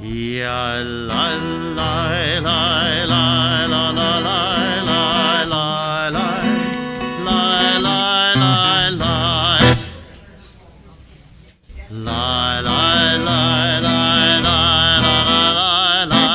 Ya la la la la la la la la la la la la la. La la la la la la la la la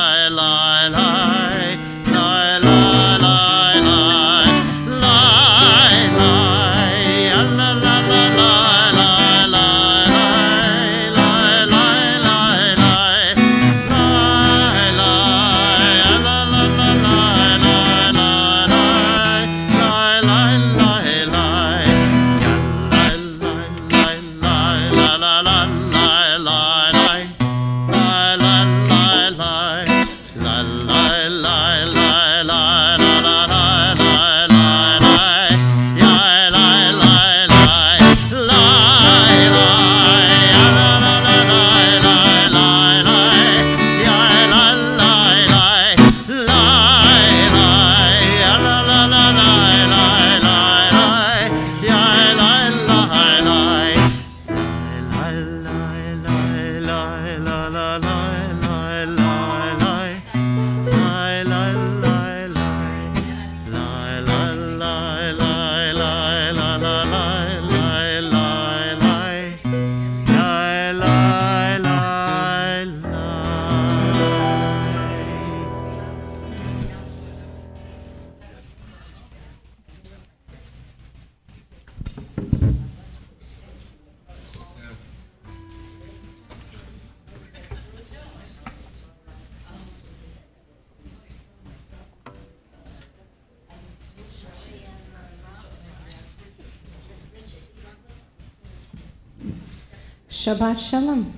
Shabbat Shalom.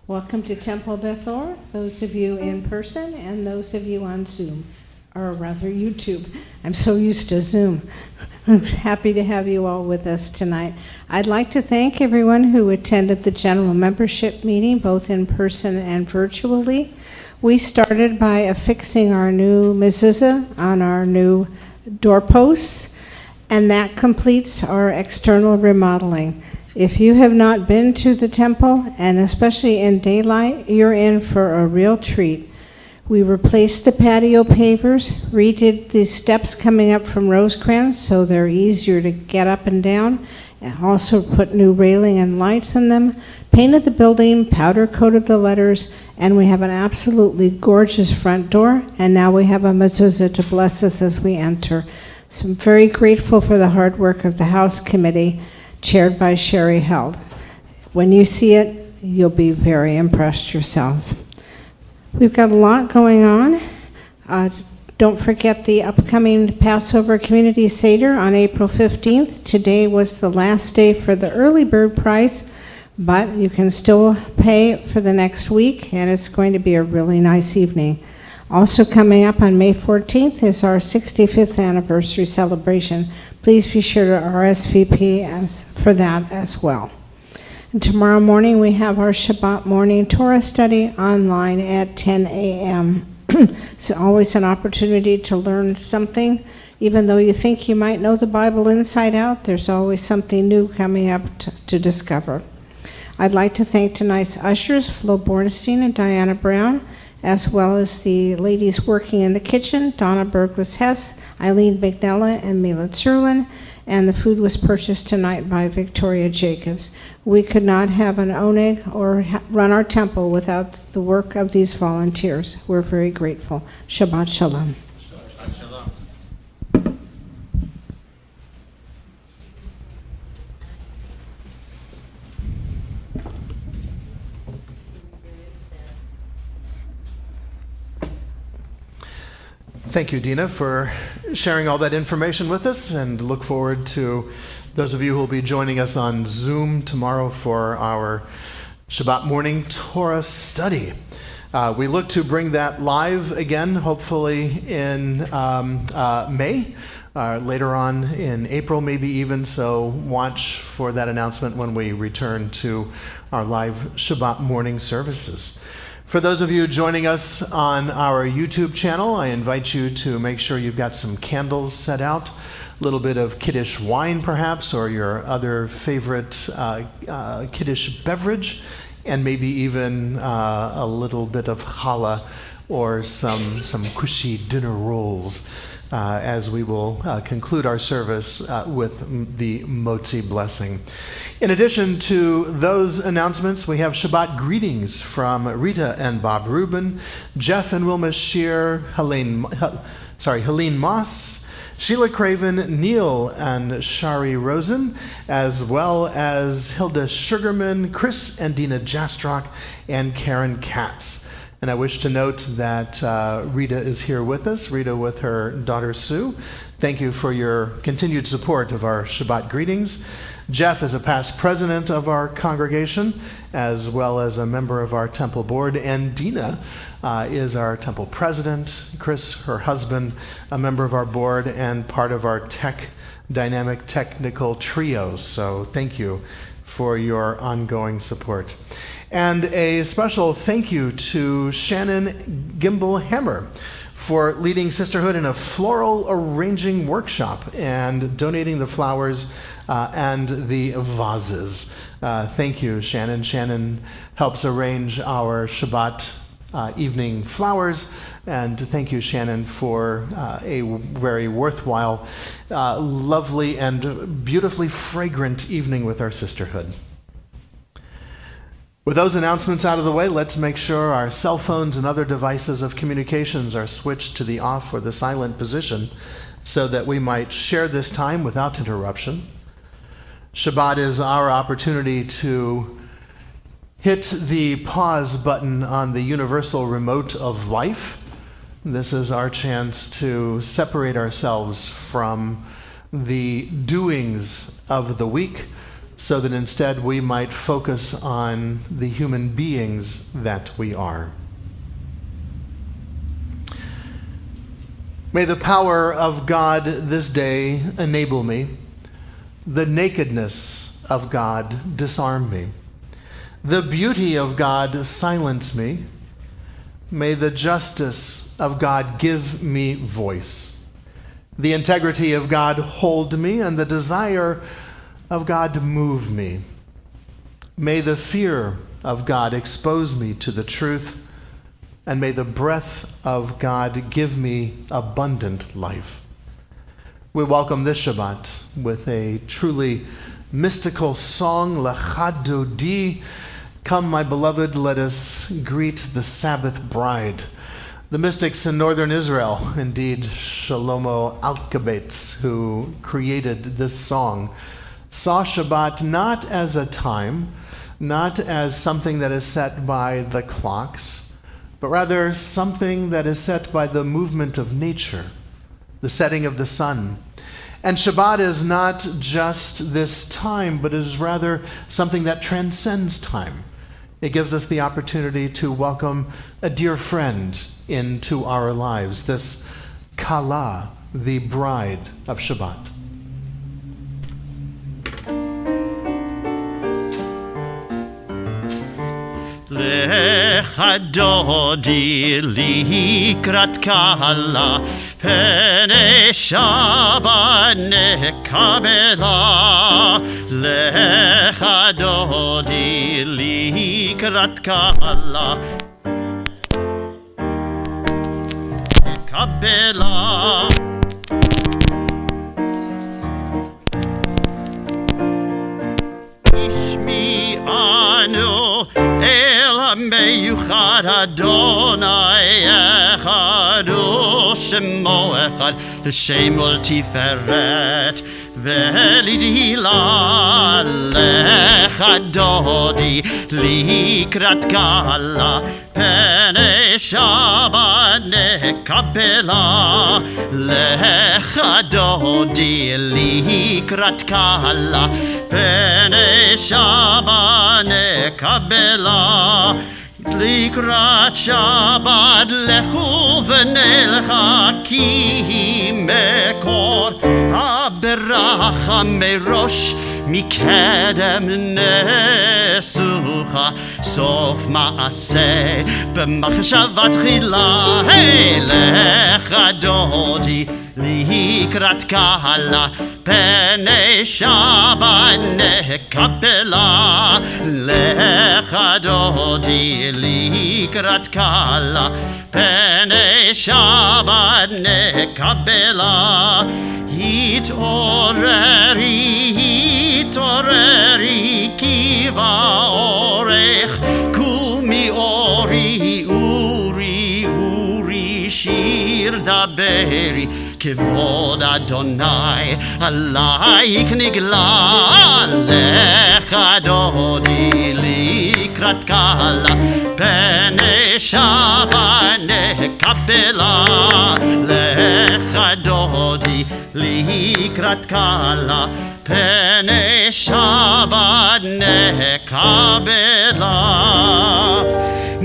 Welcome to Temple Bethor, those of you in person and those of you on Zoom, or rather YouTube. I'm so used to Zoom. I'm happy to have you all with us tonight. I'd like to thank everyone who attended the general membership meeting, both in person and virtually. We started by affixing our new mezuzah on our new doorposts, and that completes our external remodeling. If you have not been to the temple, and especially in daylight, you're in for a real treat. We replaced the patio pavers, redid the steps coming up from Rosecrans so they're easier to get up and down, and also put new railing and lights in them, painted the building, powder coated the letters, and we have an absolutely gorgeous front door, and now we have a mezuzah to bless us as we enter. So I'm very grateful for the hard work of the House Committee, chaired by Sherry Held. When you see it, you'll be very impressed yourselves. We've got a lot going on. Don't forget the upcoming Passover Community Seder on April 15th. Today was the last day for the early bird price, but you can still pay for the next week, and it's going to be a really nice evening. Also coming up on May 14th is our 65th anniversary celebration. Please be sure to RSVP for that as well. And tomorrow morning we have our Shabbat morning Torah study online at 10 a.m. It's always an opportunity to learn something. Even though you think you might know the Bible inside out, there's always something new coming up to discover. I'd like to thank tonight's ushers, Flo Bornstein and Diana Brown, as well as the ladies working in the kitchen, Donna Berglis-Hess, Eileen McNella, and Mila Zerlin, and the food was purchased tonight by Victoria Jacobs. We could not have an oneg or run our temple without the work of these volunteers. We're very grateful. Shabbat Shalom. Shabbat Shalom. Thank you, Dina, for sharing all that information with us, and look forward to those of you who will be joining us on Zoom tomorrow for our Shabbat morning Torah study. We look to bring that live again, hopefully in May, later on in April, maybe even, so watch for that announcement when we return to our live Shabbat morning services. For those of you joining us on our YouTube channel, I invite you to make sure you've got some candles set out, a little bit of Kiddush wine perhaps, or your other favorite Kiddush beverage, and maybe even a little bit of challah or some cushy dinner rolls as we will conclude our service with the Motzi blessing. In addition to those announcements, we have Shabbat greetings from Rita and Bob Rubin, Jeff and Wilma Shear, Helene Moss, Sheila Craven, Neil and Shari Rosen, as well as Hilda Sugarman, Chris and Dina Jastrock, and Karen Katz. And I wish to note that Rita is here with us, Rita with her daughter Sue. Thank you for your continued support of our Shabbat greetings. Jeff is a past president of our congregation, as well as a member of our temple board, and Dina is our temple president. Chris, her husband, a member of our board and part of our dynamic technical trio. So thank you for your ongoing support. And a special thank you to Shannon Gimble-Hammer for leading Sisterhood in a floral arranging workshop and donating the flowers and the vases. Thank you, Shannon. Shannon helps arrange our Shabbat evening flowers, and thank you, Shannon, for a very worthwhile, lovely, and beautifully fragrant evening with our Sisterhood. With those announcements out of the way, let's make sure our cell phones and other devices of communications are switched to the off or the silent position so that we might share this time without interruption. Shabbat is our opportunity to hit the pause button on the universal remote of life. This is our chance to separate ourselves from the doings of the week, so that instead we might focus on the human beings that we are. May the power of God this day enable me, the nakedness of God disarm me, the beauty of God silence me, may the justice of God give me voice, the integrity of God hold me, and the desire of God to move me. May the fear of God expose me to the truth, and may the breath of God give me abundant life. We welcome this Shabbat with a truly mystical song, Lecha Dodi. Come, my beloved, let us greet the Sabbath bride. The mystics in northern Israel, indeed Shlomo Alkabetz, who created this song, saw Shabbat not as a time, not as something that is set by the clocks, but rather something that is set by the movement of nature, the setting of the sun. And Shabbat is not just this time, but is rather something that transcends time. It gives us the opportunity to welcome a dear friend into our lives, this Kala, the bride of Shabbat. Lecha dodi likrat kala, pene Shabbat nekabela. Lecha dodi likrat kala, nekabela. Ishmi anu meyuchad Adonai echad u'shemo echad l'shem ol tiferet ve'lidila lecha dodi likrat kala pene Shabbat nekabela lecha dodi likrat kala pene Shabbat nekabela לקראת שבת לכו ונלכה כי מקור הברכה מראש מקדם נסוכה סוף מעשה במחשבה תחילה. לך דודי לקראת קהלה, פני שבת נקבלה. לך דודי לקראת קהלה, פני שבת נקבלה. התעוררי, התעוררי, כי באורך קומי אורי, אורי, אורי, שיר דברי, כבוד אדוני עלייך נגלה. לך דודי לקראת קהלה, פני שבת נקבלה. לך דודי לקראת קהלה, פני שבת נקבלה.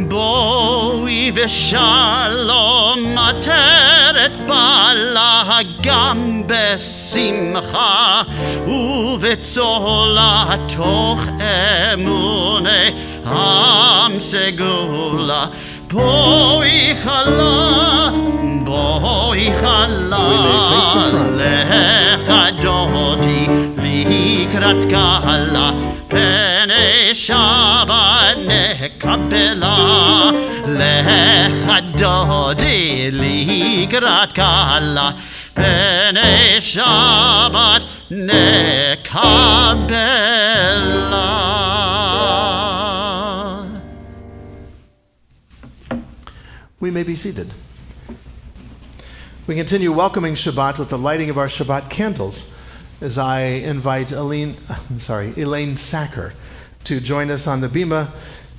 בואי ושלום עטרת בעלה, גם בשמחה ובצהלה, תוך אמוני עם סגולה. בואי חלה, בואי חלה, לך דודי לקראת קהלה, פני שבת נקבלה. לך דודי לקראת קהלה, פני שבת נקבלה. We may be seated. We continue welcoming Shabbat with the lighting of our Shabbat candles as I invite Elaine Sacker to join us on the bima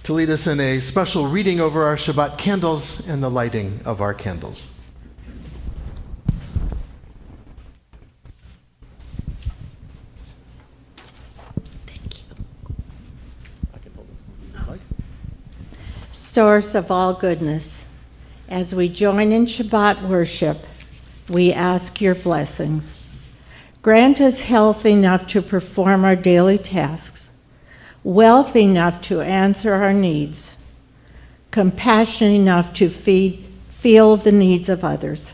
to lead us in a special reading over our Shabbat candles and the lighting of our candles. Thank you. I can hold it if you'd like. Source of all goodness, as we join in Shabbat worship, we ask your blessings. Grant us health enough to perform our daily tasks, wealth enough to answer our needs, compassion enough to feel the needs of others.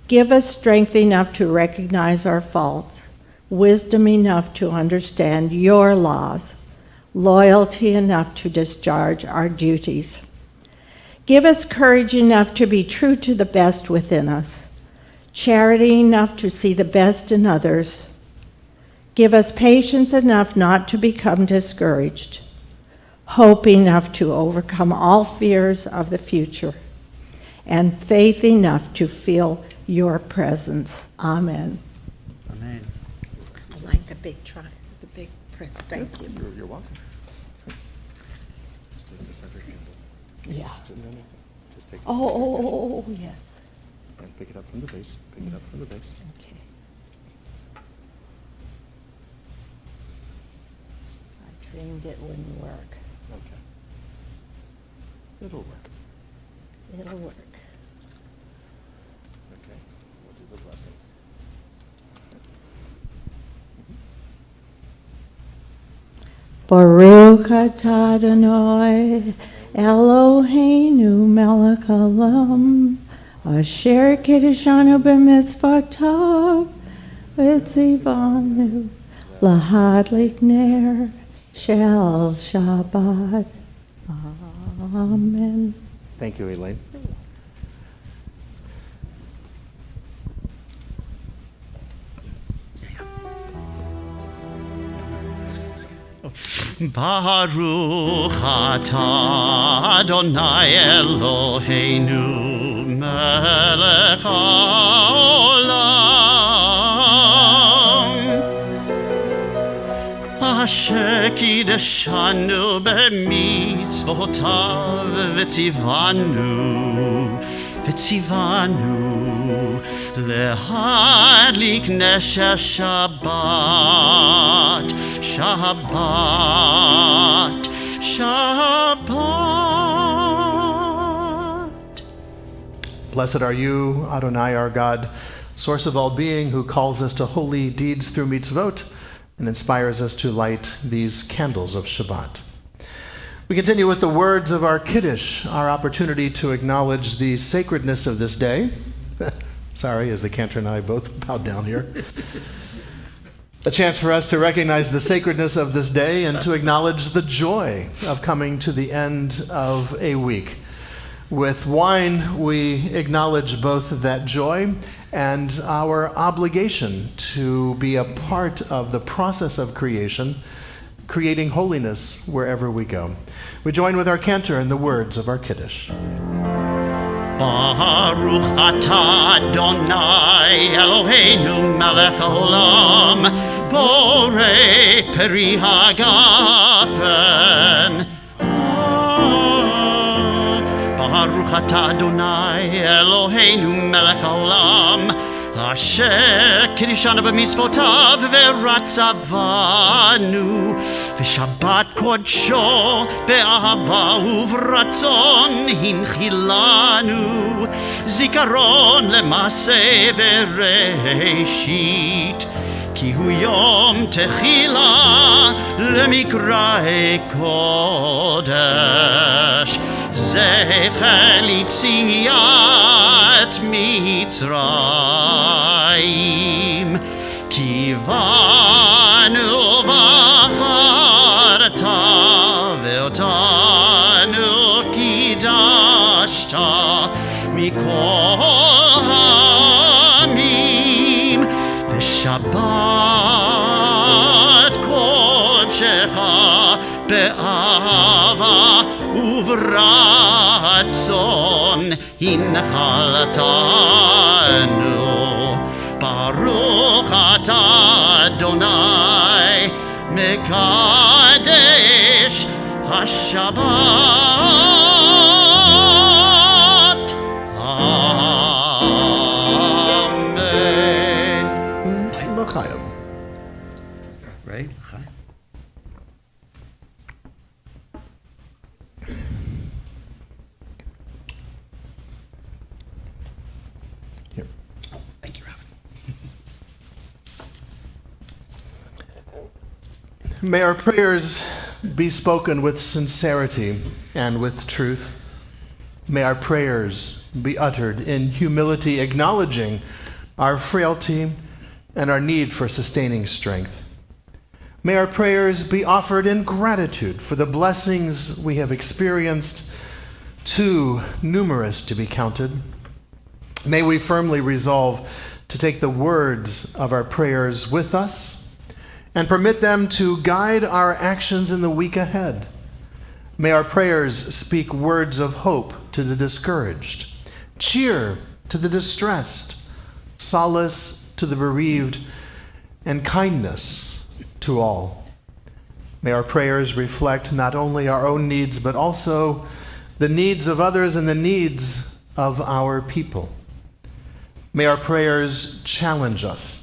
Give us strength enough to recognize our faults, wisdom enough to understand your laws, loyalty enough to discharge our duties. Give us courage enough to be true to the best within us, charity enough to see the best in others. Give us patience enough not to become discouraged, hope enough to overcome all fears of the future, and faith enough to feel your presence. Amen. Amen. I like the big print. Thank you. You're welcome. Just take the center candle. Yeah. And then just take the Oh, yes. and pick it up from the base. Pick it up from the base. Okay. I dreamed it wouldn't work. Okay. It'll work. It'll work. Okay. We'll do the blessing. Baruch atah Adonai Eloheinu melech haolam asher kiddushanu b'mitzvotav v'tzivanu lahadlik ner shel Shabbat. Amen. Thank you, Elaine. Baruch atah Adonai Eloheinu melech haolam asher kiddushanu b'mitzvotav v'tzivanu להדליק נשר שבת, שבת, שבת. Blessed are you, Adonai, our God, source of all being, who calls us to holy deeds through mitzvot and inspires us to light these candles of Shabbat. We continue with the words of our Kiddush, our opportunity to acknowledge the sacredness of this day. Sorry, as the Cantor and I both bowed down here. A chance for us to recognize the sacredness of this day and to acknowledge the joy of coming to the end of a week. With wine, we acknowledge both that joy and our obligation to be a part of the process of creation, creating holiness wherever we go. We join with our Cantor in the words of our Kiddush. Baruch atah Adonai Eloheinu melech haolam borei peri hagafen. Baruch atah Adonai Eloheinu melech haolam Asher kiddushanu b'mitzvotav v'ratzavanu v'shabbat kodsho be'ahava uvratzon hinchilanu zikaron lemase v'reishit ki hu yom techila lemikra'e kodesh zecher litziat Mitzrayim kivanu v'charta ve'otanu kidashta mikol ha'amim v'shabbat kodshecha be'ava uvratzon hinchaltanu Baruch atah Adonai mekadesh haShabbat. Amen. L'chaim. Right? Here. Thank you, Rabbi. May our prayers be spoken with sincerity and with truth. May our prayers be uttered in humility, acknowledging our frailty and our need for sustaining strength. May our prayers be offered in gratitude for the blessings we have experienced, too numerous to be counted. May we firmly resolve to take the words of our prayers with us and permit them to guide our actions in the week ahead. May our prayers speak words of hope to the discouraged, cheer to the distressed, solace to the bereaved, and kindness to all. May our prayers reflect not only our own needs, but also the needs of others and the needs of our people. May our prayers challenge us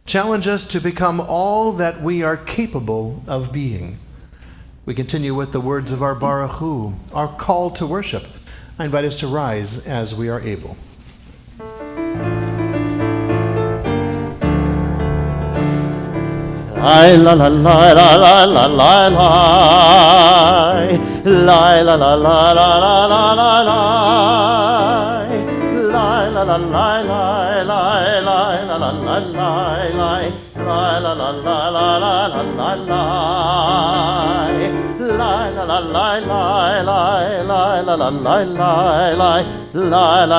to become all that we are capable of being. We continue with the words of our Baruch Hu, our call to worship. I invite us to rise as we are able. La la la la la la la la la la la la la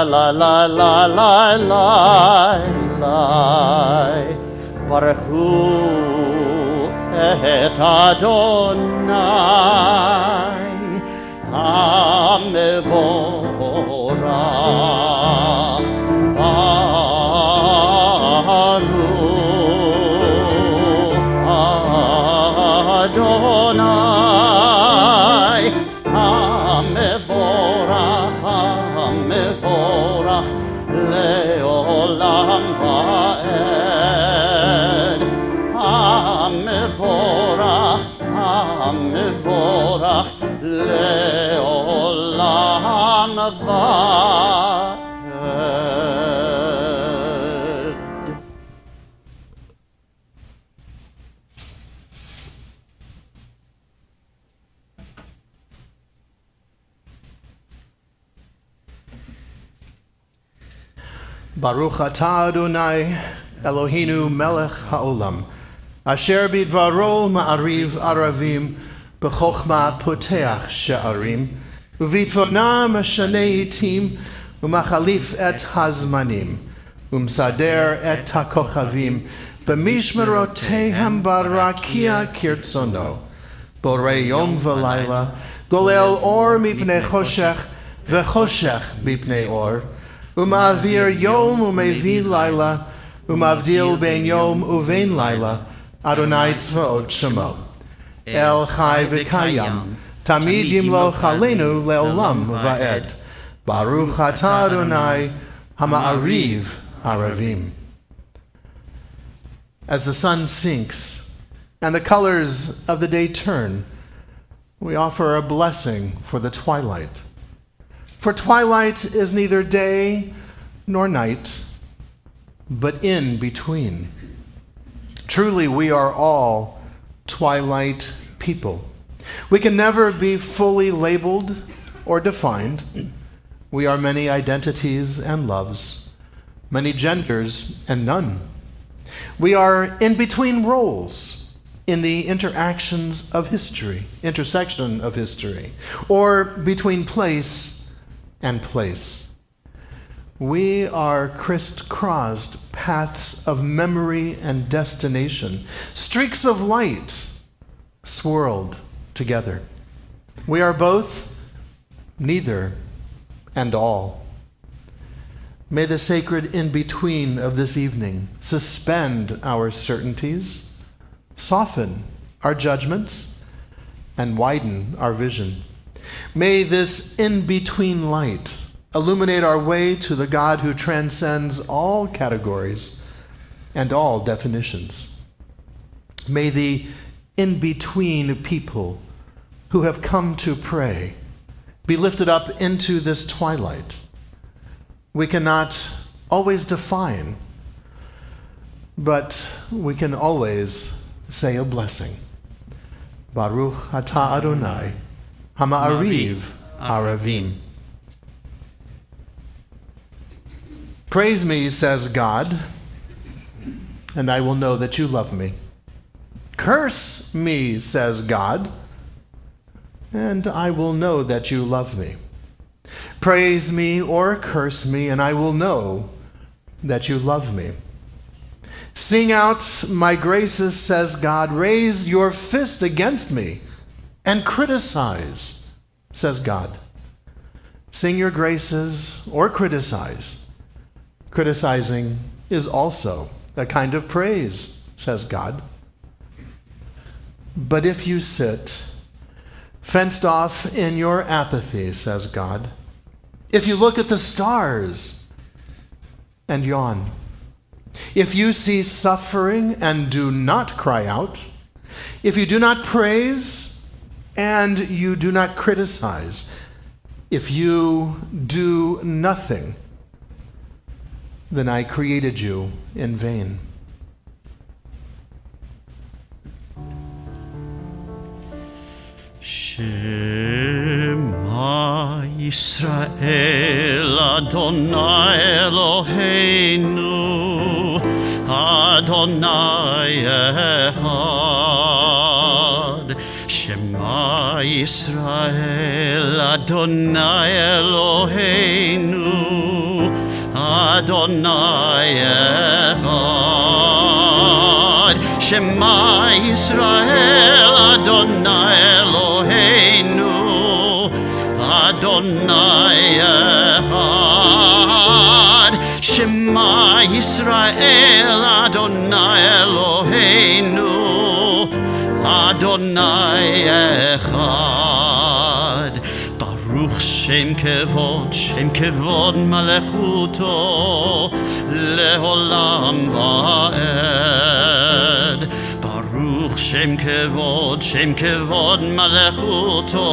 la la la la la la Baruch Hu et Adonai HaMevorach Baruch Adonai HaMevorach HaMevorach Leolam Va'ed HaMevorach HaMevorach Leolam Va'ed. Baruch atah Adonai, Eloheinu melech haolam, asher bidvaro ma'ariv aravim, b'chochma poteach she'arim, uvitvona mashane itim, umachalif et hazmanim, umsader et hakochavim, b'mishmerotehem barakia kirtzono, borei yom v'layla, golel or mipnei choshech, v'choshech mipnei or, umavir yom umevi layla, umavdil ben yom uvein layla, Adonai tzvaot shemo. El chai v'kayam, tamid yimlo chalenu leolam va'ed. Baruch atah Adonai, hama'ariv aravim. As the sun sinks and the colors of the day turn, we offer a blessing for the twilight. For twilight is neither day nor night, but in between. Truly, we are all twilight people. We can never be fully labeled or defined. We are many identities and loves, many genders and none. We are in between roles in the intersection of history, or between place and place. We are crisscrossed paths of memory and destination, streaks of light swirled together. We are both, neither, and all. May the sacred in-between of this evening suspend our certainties, soften our judgments, and widen our vision. May this in-between light illuminate our way to the God who transcends all categories and all definitions. May the in-between people who have come to pray be lifted up into this twilight. We cannot always define, but we can always say a blessing. Baruch atah Adonai, hama'ariv aravim. Praise me, says God, and I will know that you love me. Curse me, says God, and I will know that you love me. Praise me or curse me, and I will know that you love me. Sing out my graces, says God. Raise your fist against me and criticize, says God. Sing your graces or criticize. Criticizing is also a kind of praise, says God. But if you sit fenced off in your apathy, says God, if you look at the stars and yawn, if you see suffering and do not cry out, if you do not praise and you do not criticize, if you do nothing, then I created you in vain. Shema Yisrael Adonai Eloheinu Adonai Echad. Shema Yisrael Adonai Eloheinu Adonai Echad. Shema Yisrael Adonai Eloheinu Adonai Echad. Shema Yisrael Adonai Eloheinu Adonai Echad. Baruch Shem Kevod Malechuto Leolam Va'ed. Baruch Shem Kevod Malechuto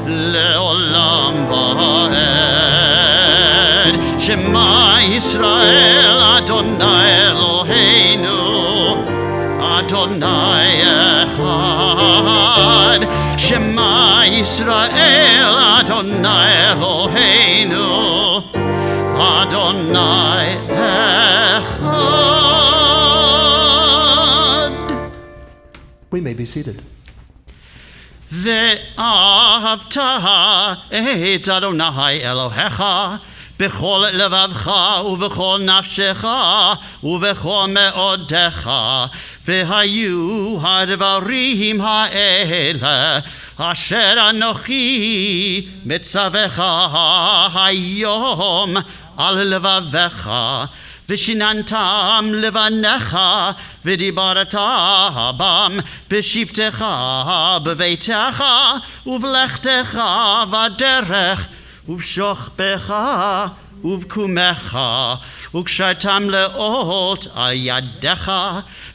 Leolam Va'ed. Shema Yisrael Adonai Eloheinu Adonai Echad. Shema Yisrael Adonai Eloheinu Adonai We may be seated. ואהבת את אדוני אלוהיך בכל לבבך ובכל נפשך ובכל מאודך, והיו הדברים האלה אשר אנוכי מצווך היום על לבבך, ושיננתם לבניך ודיברת בם בשבתך בביתך ובלכתך בדרך ובשוכבך ובקומך, וקשרתם לאות על ידיך,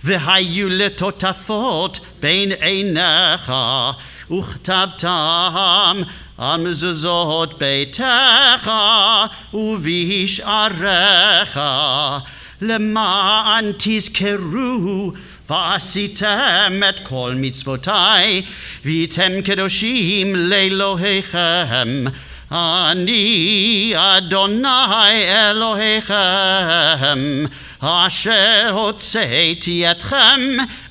והיו לטוטפות בין עיניך, וכתבתם על מזוזות ביתך ובשעריך, למען תזכרו ועשיתם את כל מצוותי, והייתם קדושים לאלוהיכם. אני אדוני אלוהיכם, אשר הוצאתי אתכם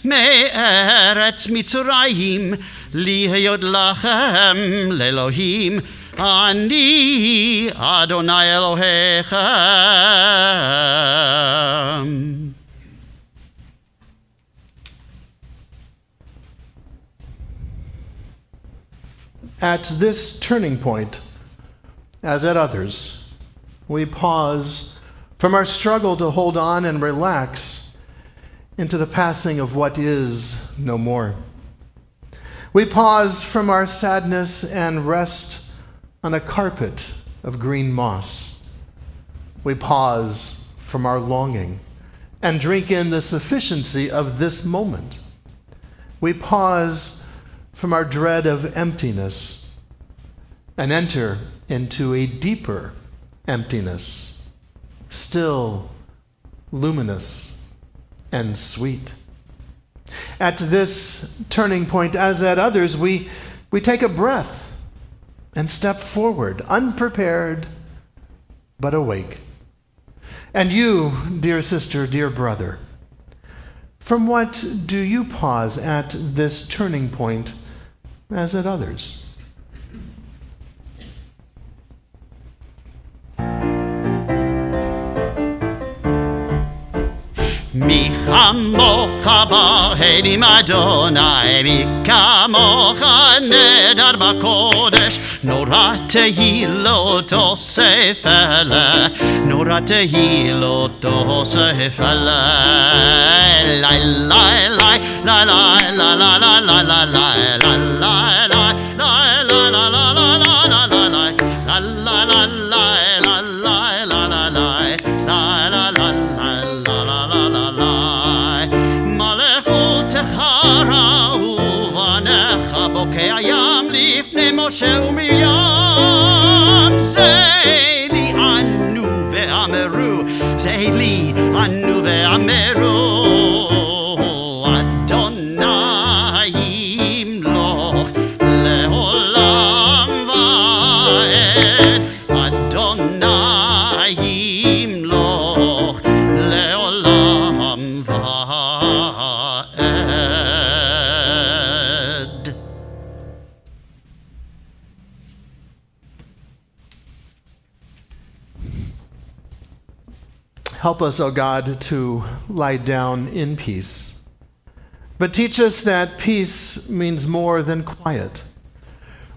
מארץ מצרים, להיות לכם לאלוהים. אני אדוני אלוהיכם. At this turning point, as at others, we pause from our struggle to hold on and relax into the passing of what is no more. We pause from our sadness and rest on a carpet of green moss. We pause from our longing and drink in the sufficiency of this moment. We pause from our dread of emptiness and enter into a deeper emptiness, still, luminous, and sweet. At this turning point, as at others, we take a breath and step forward, unprepared but awake. And you, dear sister, dear brother, from what do you pause at this turning point, as at others? מי כמוך בהדים אדוני, מי כמוך נדר בקודש, נורא תהילות אוסף אלה, נורא תהילות אוסף אלה. לי לי לי לי לי לי בוקע ים לפני משה ומרים, זה לי ענו ואמרו, זה לי ענו ואמרו, אדוני ימלוך לעולם ועד, אדוני ימלוך לעולם ועד. Help us, O God, to lie down in peace. But teach us that peace means more than quiet.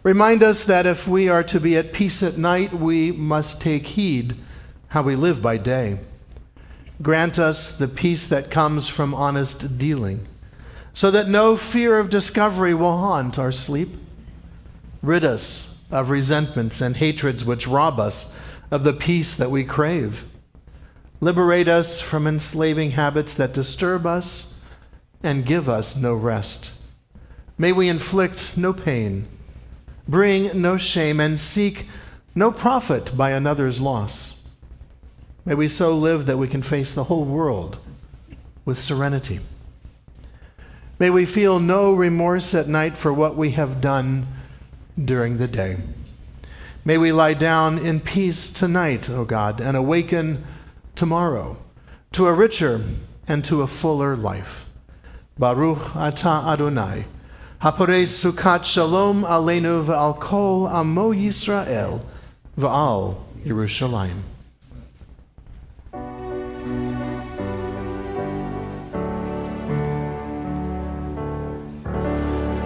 Remind us that if we are to be at peace at night, we must take heed how we live by day. Grant us the peace that comes from honest dealing, so that no fear of discovery will haunt our sleep. Rid us of resentments and hatreds which rob us of the peace that we crave. Liberate us from enslaving habits that disturb us and give us no rest. May we inflict no pain, bring no shame, and seek no profit by another's loss. May we so live that we can face the whole world with serenity. May we feel no remorse at night for what we have done during the day. May we lie down in peace tonight, O God, and awaken tomorrow to a richer and to a fuller life. Baruch Atah Adonai, Haporei Sukkot Shalom Aleinu V'al Kol Amo Yisrael V'al Yerushalayim.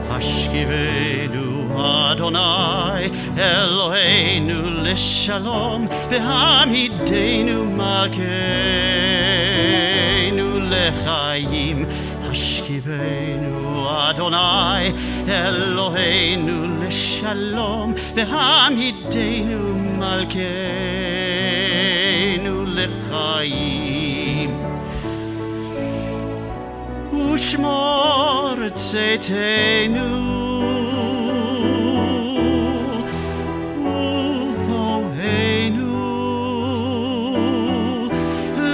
Hashkivenu Adonai Eloheinu L'Shalom V'hamidenu Malkeinu L'Chaim. Hashkivenu Adonai Eloheinu L'Shalom V'hamidenu Malkeinu L'Chaim. Ushmor tzeitenu uvoheinu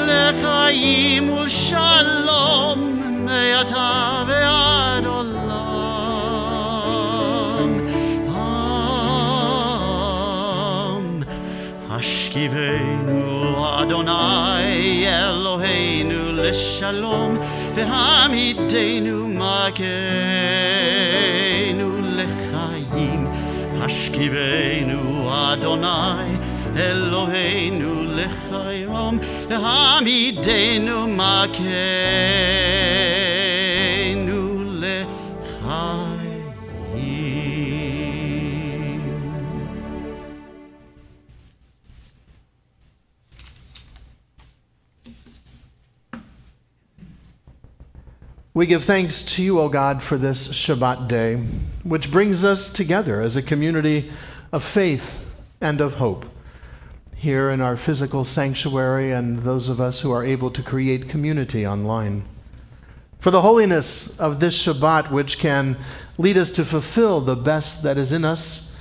lechaim ulshalom me'ata ve'ad olam. Hashkivenu Adonai Eloheinu L'Shalom V'hamidenu Malkeinu L'Chaim. Hashkivenu Adonai Eloheinu L'Chaim V'hamidenu Malkeinu L'Chaim. We give thanks to you, O God, for this Shabbat day, which brings us together as a community of faith and of hope, here in our physical sanctuary and those of us who are able to create community online. For the holiness of this Shabbat, which can lead us to fulfill the best that is in us,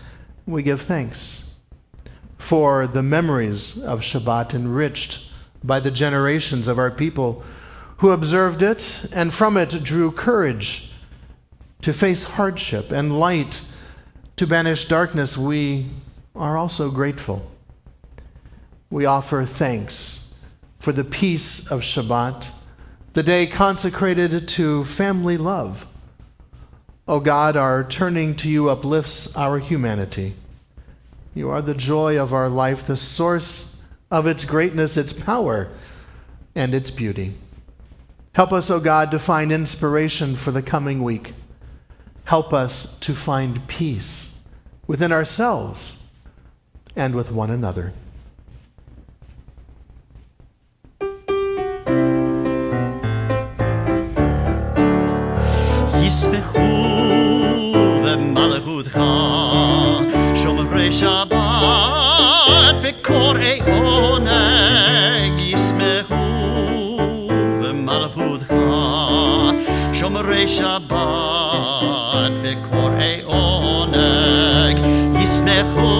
we give thanks. For the memories of Shabbat enriched by the generations of our people who observed it and from it drew courage to face hardship and light to banish darkness, we are also grateful. We offer thanks for the peace of Shabbat, the day consecrated to family love. O God, our turning to you uplifts our humanity. You are the joy of our life, the source of its greatness, its power, and its beauty. Help us, O God, to find inspiration for the coming week. Help us to find peace within ourselves and with one another. Yismechu v'malchutcha Shomerei Shabbat v'korei oneg. Yismechu Shomerei Shabbat v'korei oneg. Yismechu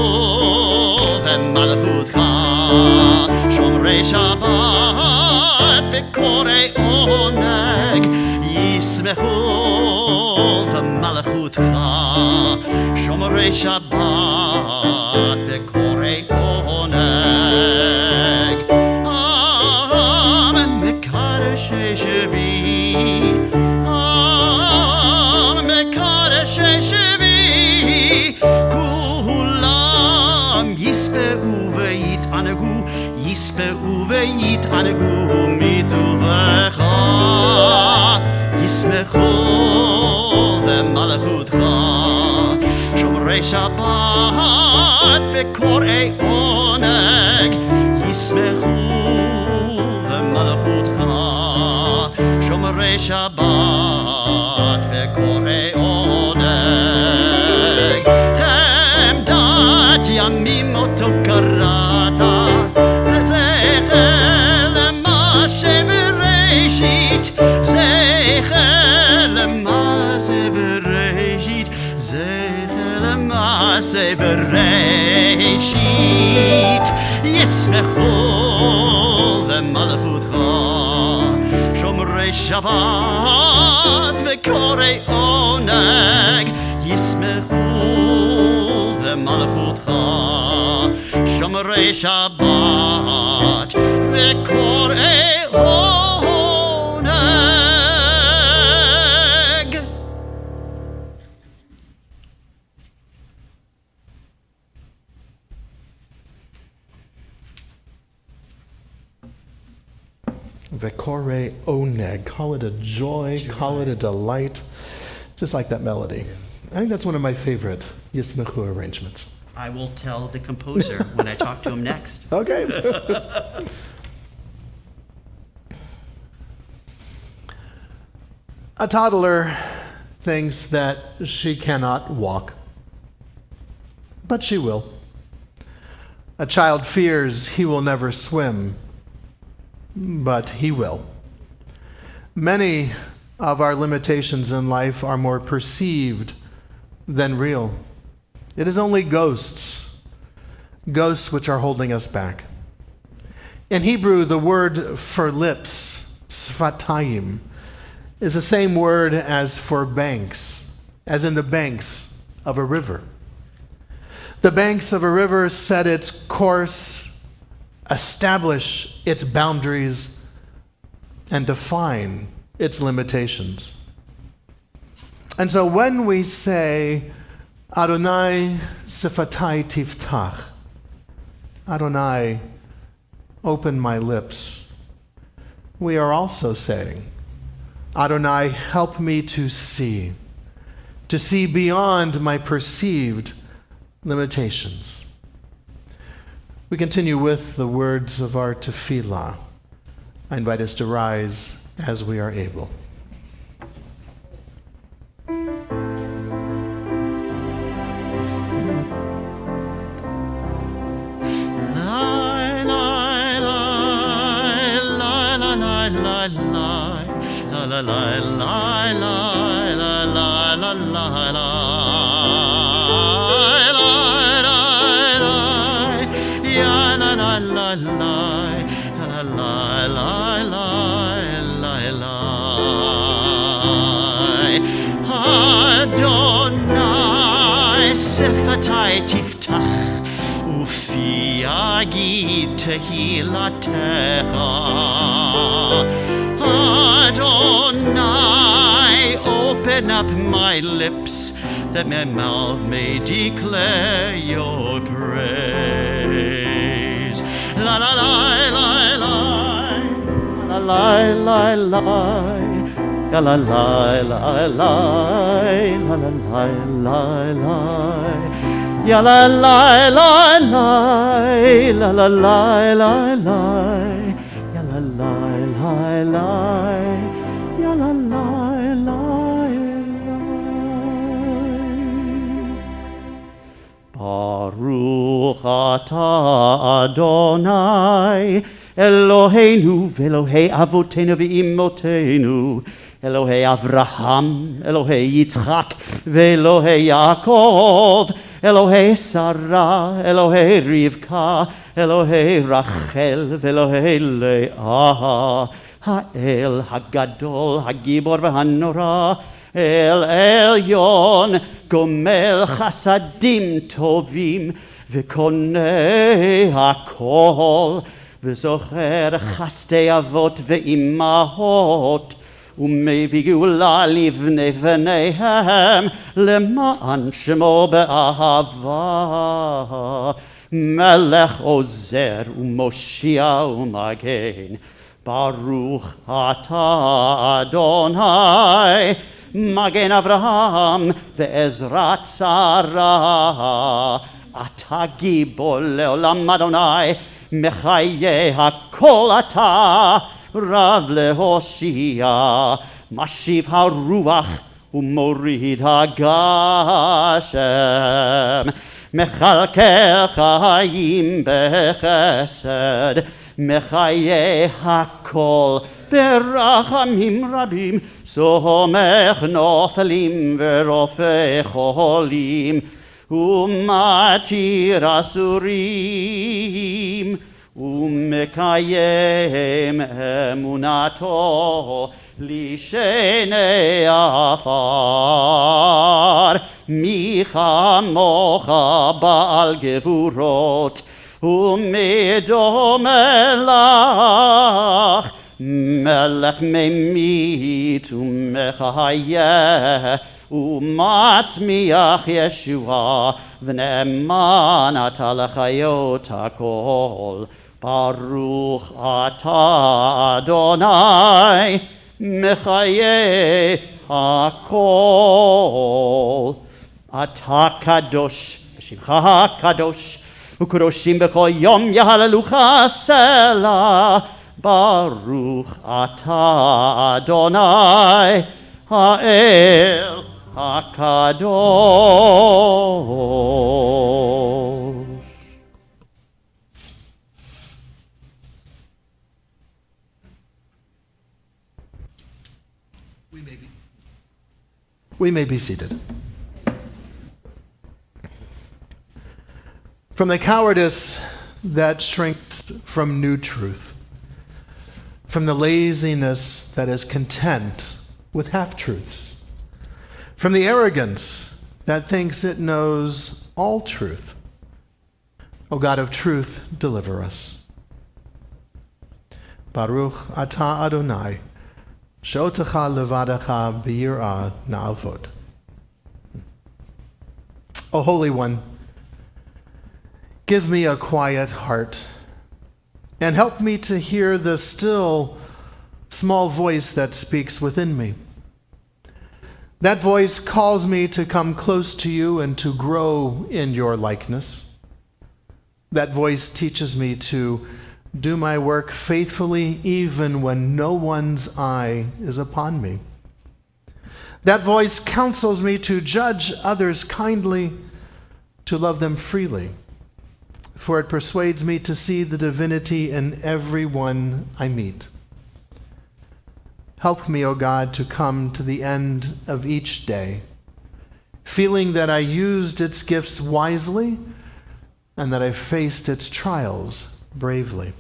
v'malchutcha Shomerei Shabbat v'korei oneg. Yismechu v'malchutcha Shomerei Shabbat v'korei oneg. Amen mekadesh shevi יספעו ויתענגו מטובך. ישמחו במלכותך שומרי שבת וקוראי עונג. ישמחו במלכותך שומרי שבת וקוראי עונג. חמדת ימים אותו קראת זכר למעשה בראשית, זכר למעשה בראשית, זכר למעשה בראשית. ישמחו במלכותך שומרי שבת וקוראי עונג. ישמחו במלכותך שומרי שבת וקוראי עונג. Hare Oneg. Call it a joy, call it a delight, just like that melody. I think that's one of my favorite Yismechu arrangements. I will tell the composer when I talk to him next. Okay. A toddler thinks that she cannot walk, but she will. A child fears he will never swim, but he will. Many of our limitations in life are more perceived than real. It is only ghosts which are holding us back. In Hebrew, the word for lips, sfatayim, is the same word as for banks, as in the banks of a river. The banks of a river set its course, establish its boundaries, and define its limitations. And so when we say, Adonai sifatai tiftach, Adonai, open my lips, we are also saying, Adonai, help me to see beyond my perceived limitations. We continue with the words of our tefillah. I invite us to rise as we are able. La la la la la la la la la. Ya la la la la la la la la la. Adonai sifatai tiftach ufi yagi tehilatecha. Adonai, open up my lips, that my mouth may declare your praise. La la la la la, la la la la, la la la la la, la la la la, ya la la la la, la la la la la. La la la la, ya la la la la. Baruch atah Adonai, Eloheinu v'Elohei avotenu v'imotenu, Elohei Avraham, Elohei Yitzchak v'Elohei Yaakov, Elohei Sarah, Elohei Rivka, Elohei Rachel v'Elohei Leah, Ha'el Hagadol, Hagibor v'Hanora, El Elyon, Gomel Chasadim Tovim, v'Konei Hakol, v'Zocher Chastei Avot v'Imahot, ומביא גאולה לבני בניהם למען שמו באהבה. מלך עוזר ומושיע ומגן, ברוך אתה אדוני, מגן אברהם ועזרת שרה. אתה גיבור לעולם אדוני, מחיי הכל אתה. רב להושיע, משיב הרוח ומוריד הגשם, מכלכל חיים בחסד, מחיי הכל ברחמים רבים, סומך נופלים ורופא חולים, ומתיר אסורים, ומקיים אמונתו לשני עפר. מי כמוך בעל גבורות ומי דומה לך, מלך ממית ומחיה ומצמיח ישועה, ונאמן אתה לחיות הכל. Baruch atah Adonai mechayeh hakol. Atah kadosh v'shimcha kadosh u'kadoshim b'kol yom yahalelucha selah. Baruch atah Adonai ha'el hakadosh. We may be seated. From the cowardice that shrinks from new truth, from the laziness that is content with half-truths, from the arrogance that thinks it knows all truth, O God of truth, deliver us. Baruch atah Adonai, Shotecha levadacha b'yirah na'avod. O Holy One, give me a quiet heart and help me to hear the still, small voice that speaks within me. That voice calls me to come close to you and to grow in your likeness. That voice teaches me to do my work faithfully even when no one's eye is upon me. That voice counsels me to judge others kindly, to love them freely, for it persuades me to see the divinity in everyone I meet. Help me, O God, to come to the end of each day, feeling that I used its gifts wisely and that I faced its trials bravely.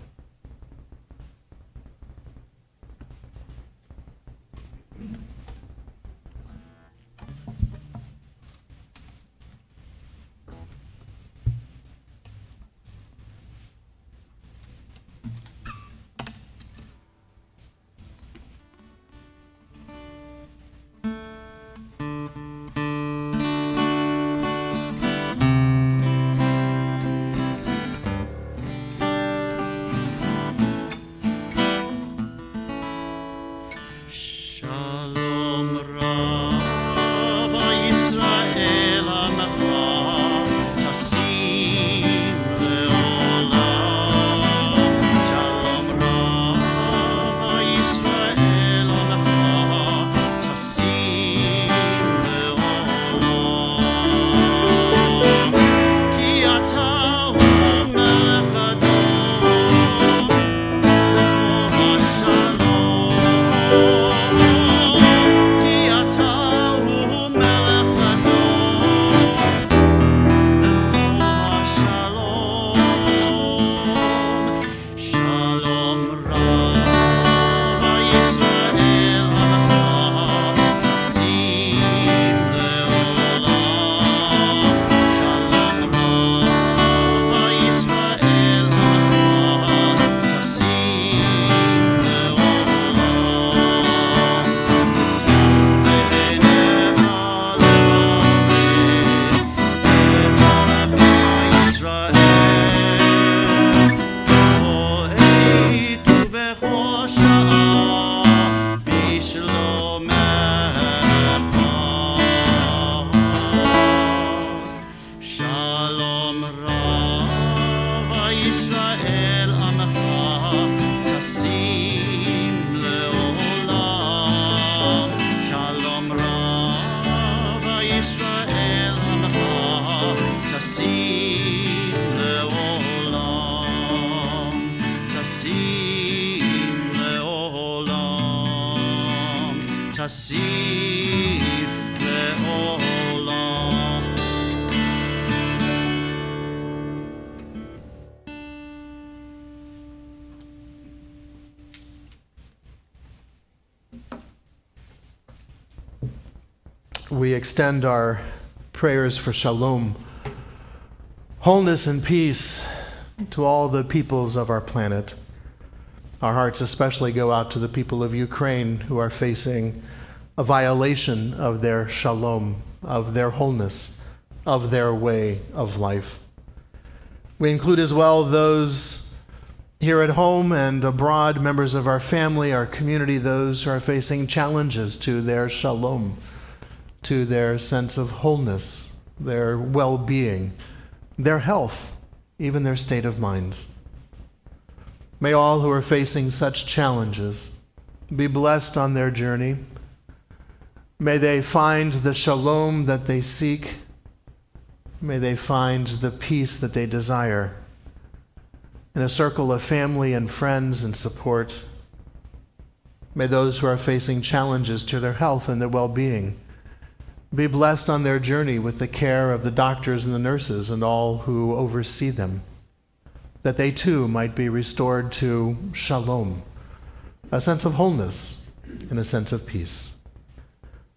We extend our prayers for shalom, wholeness and peace to all the peoples of our planet. Our hearts especially go out to the people of Ukraine who are facing a violation of their shalom, of their wholeness, of their way of life. We include as well those here at home and abroad, members of our family, our community, those who are facing challenges to their shalom, to their sense of wholeness, their well-being, their health, even their state of minds. May all who are facing such challenges be blessed on their journey. May they find the shalom that they seek. May they find the peace that they desire in a circle of family and friends and support. May those who are facing challenges to their health and their well-being be blessed on their journey with the care of the doctors and the nurses and all who oversee them, that they too might be restored to shalom, a sense of wholeness and a sense of peace.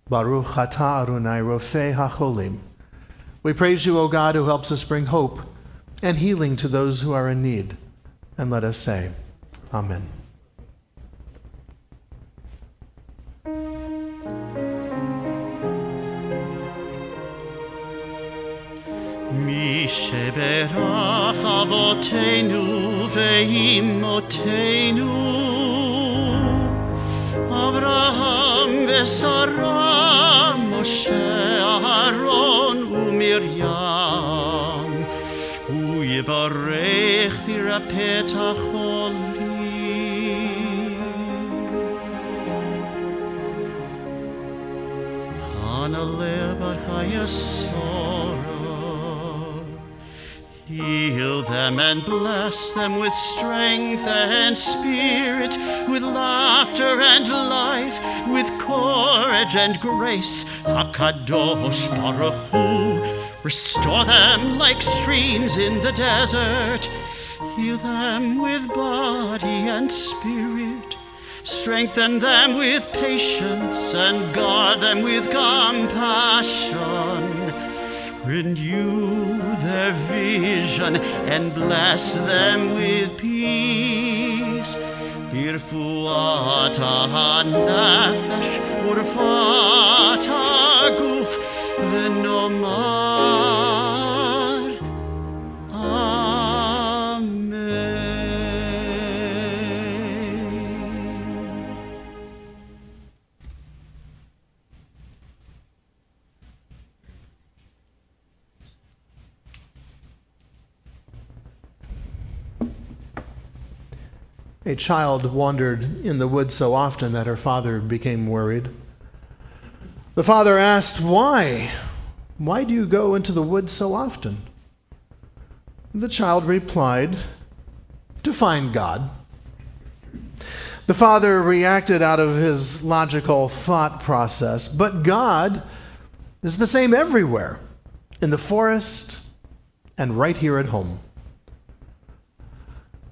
Baruch atah Adonai Rofei HaCholim. We praise you, O God, who helps us bring hope and healing to those who are in need. And let us say, Amen. מי שברך אבותינו ואימותינו, אברהם ושרה, משה, אהרון ומרים, הוא יברך וירפא את החולים. חנה לברכה יסורה, heal them and bless them with strength and spirit, with laughter and life, with courage and grace. HaKadosh Baruch Hu, restore them like streams in the desert. Heal them with body and spirit. Strengthen them with patience and guard them with compassion. Renew their vision and bless them with peace. Birfuat ha-nefesh urfat ha-guf v'nomar Amen. A child wandered in the woods so often that her father became worried. The father asked, "Why? Why do you go into the woods so often?" The child replied, "To find God." The father reacted out of his logical thought process, "But God is the same everywhere, in the forest and right here at home."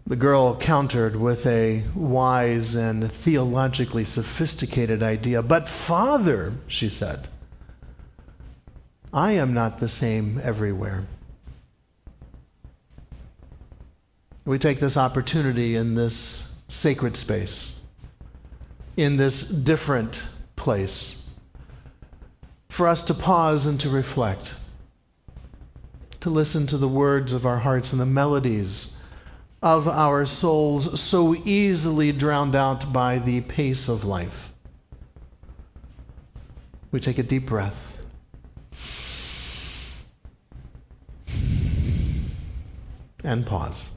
The girl countered with a wise and theologically sophisticated idea. "But Father," she said, "I am not the same everywhere." We take this opportunity in this sacred space, in this different place, for us to pause and to reflect, to listen to the words of our hearts and the melodies of our souls so easily drowned out by the pace of life. We take a deep breath. And pause.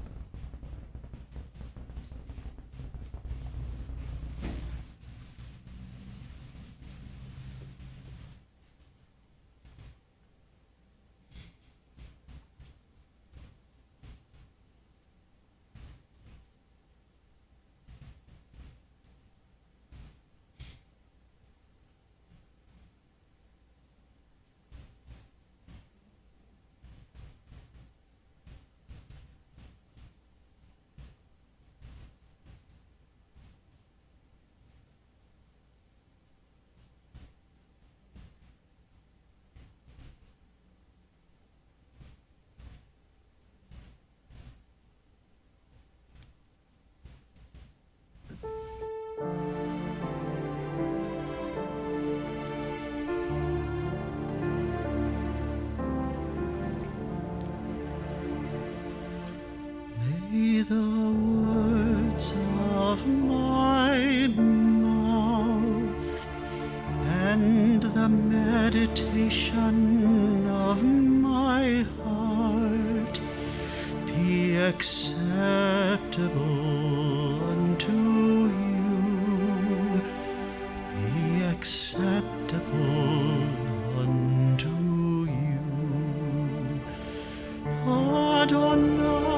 meditation of my heart be acceptable unto you, be acceptable unto you. Adonai,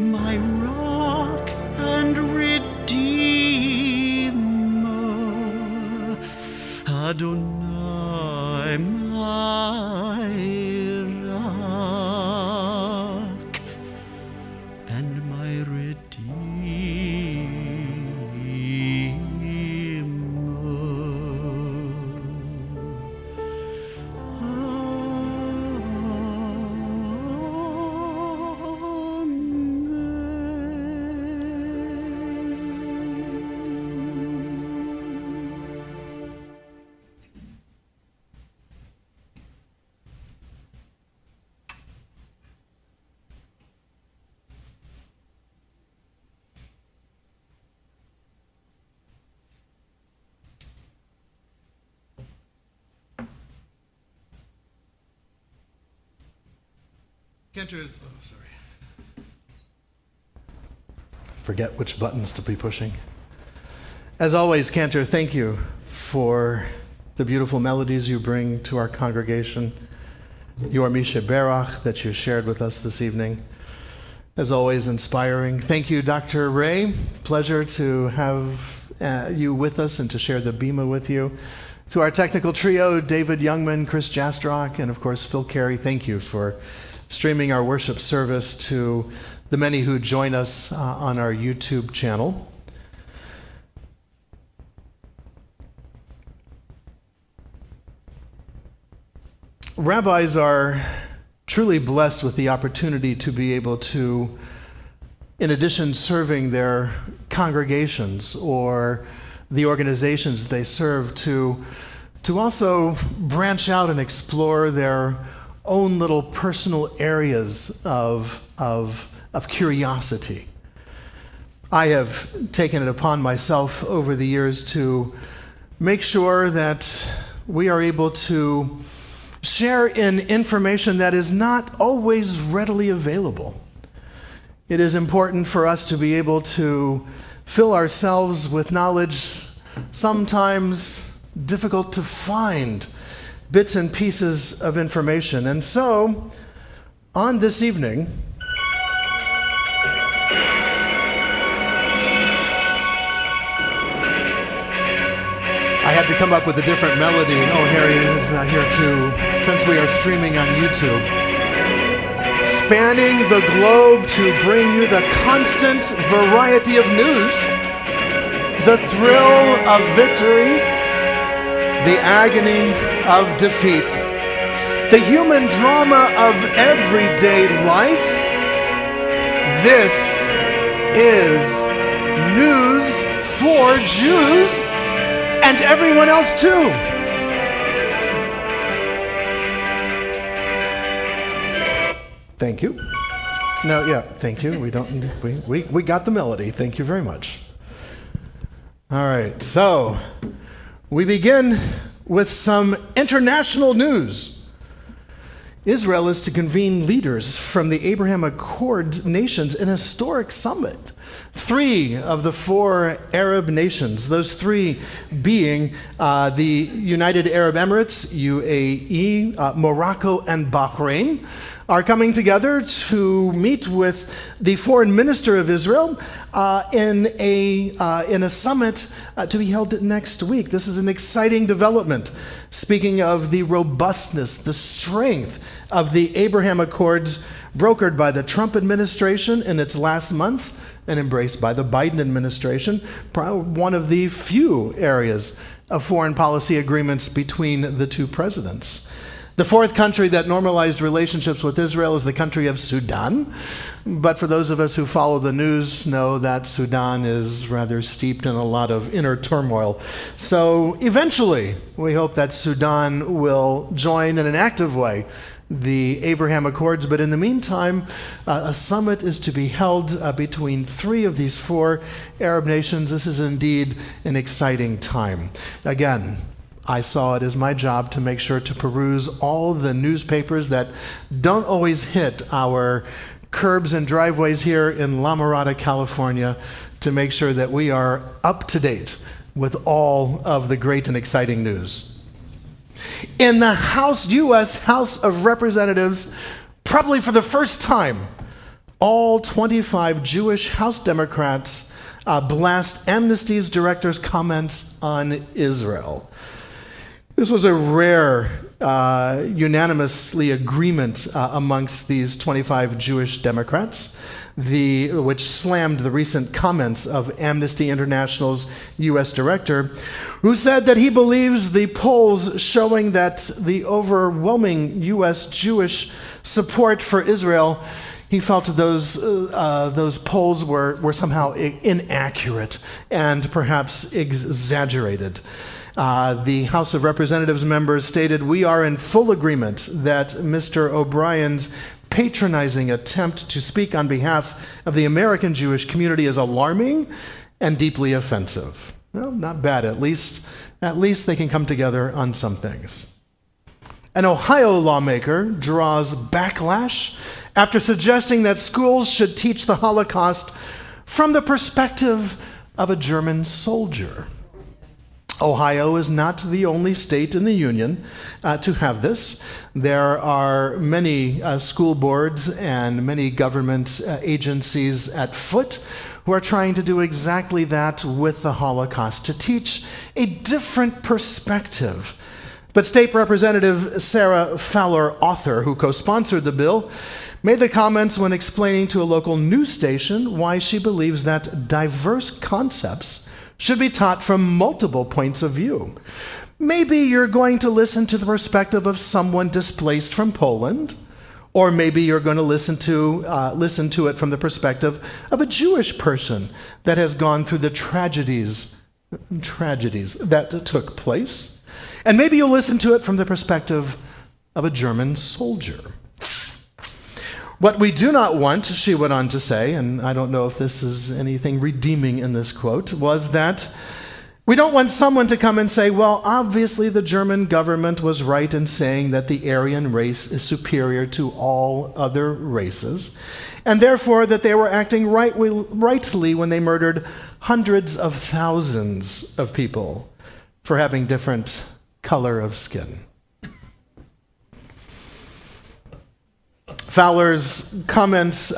my rock and redeemer, Adonai, my rock and my Cantor is, forget which buttons to be pushing. As always, Cantor, thank you for the beautiful melodies you bring to our congregation, your Misha Berach that you shared with us this evening. As always, inspiring. Thank you, Dr. Ray. Pleasure to have you with us and to share the Bima with you. To our technical trio, David Youngman, Chris Jastrock, and of course, Phil Carey, thank you for streaming our worship service. To the many who join us on our YouTube channel. Rabbis are truly blessed with the opportunity to be able to, in addition serving their congregations or the organizations they serve, to also branch out and explore their own little personal areas of curiosity. I have taken it upon myself over the years to make sure that we are able to share in information that is not always readily available. It is important for us to be able to fill ourselves with knowledge, sometimes difficult to find bits and pieces of information. And so, on this evening, I had to come up with a different melody. Oh, Harry is not here too, since we are streaming on YouTube. Spanning the globe to bring you the constant variety of news, the thrill of victory, the agony of defeat, the human drama of everyday life. This is news for Jews and everyone else too. Thank you. No, yeah, thank you. We got the melody. Thank you very much. All right, so we begin with some international news. Israel is to convene leaders from the Abraham Accords nations in a historic summit. 3 of the 4 Arab nations, those 3 being the United Arab Emirates, UAE, Morocco, and Bahrain, are coming together to meet with the foreign minister of Israel in a summit to be held next week. This is an exciting development. Speaking of the robustness, the strength of the Abraham Accords brokered by the Trump administration in its last months and embraced by the Biden administration, probably one of the few areas of foreign policy agreements between the two presidents. The 4th country that normalized relationships with Israel is the country of Sudan. But for those of us who follow the news know that Sudan is rather steeped in a lot of inner turmoil. So eventually, we hope that Sudan will join in an active way the Abraham Accords. But in the meantime, a summit is to be held between 3 of these 4 Arab nations. This is indeed an exciting time. Again, I saw it as my job to make sure to peruse all the newspapers that don't always hit our curbs and driveways here in La Mirada, California, to make sure that we are up to date with all of the great and exciting news. In the U.S. House of Representatives, probably for the first time, all 25 Jewish House Democrats blast Amnesty's director's comments on Israel. This was a rare unanimously agreement amongst these 25 Jewish Democrats, which slammed the recent comments of Amnesty International's U.S. director, who said that he believes the polls showing that the overwhelming U.S. Jewish support for Israel, he felt those polls were somehow inaccurate and perhaps exaggerated. The House of Representatives members stated, "We are in full agreement that Mr. O'Brien's patronizing attempt to speak on behalf of the American Jewish community is alarming and deeply offensive." Well, not bad. At least they can come together on some things. An Ohio lawmaker draws backlash after suggesting that schools should teach the Holocaust from the perspective of a German soldier. Ohio is not the only state in the union to have this. There are many school boards and many government agencies at foot who are trying to do exactly that with the Holocaust, to teach a different perspective. But State Representative Sarah Fowler Author, who co-sponsored the bill, made the comments when explaining to a local news station why she believes that diverse concepts should be taught from multiple points of view. Maybe you're going to listen to the perspective of someone displaced from Poland, or maybe you're going to listen to it from the perspective of a Jewish person that has gone through the tragedies that took place. And maybe you'll listen to it from the perspective of a German soldier. What we do not want, she went on to say, and I don't know if this is anything redeeming in this quote, was that we don't want someone to come and say, well, obviously the German government was right in saying that the Aryan race is superior to all other races, and therefore that they were acting rightly when they murdered hundreds of thousands of people for having different color of skin. Author's comments,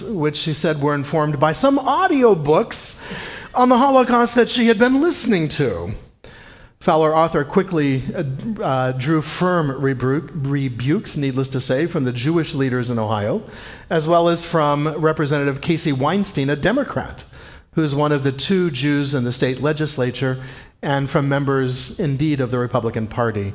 which she said were informed by some audiobooks on the Holocaust that she had been listening to. Fowler Author quickly drew firm rebukes, needless to say, from the Jewish leaders in Ohio, as well as from Representative Casey Weinstein, a Democrat, who's one of the 2 Jews in the state legislature, and from members, indeed, of the Republican Party.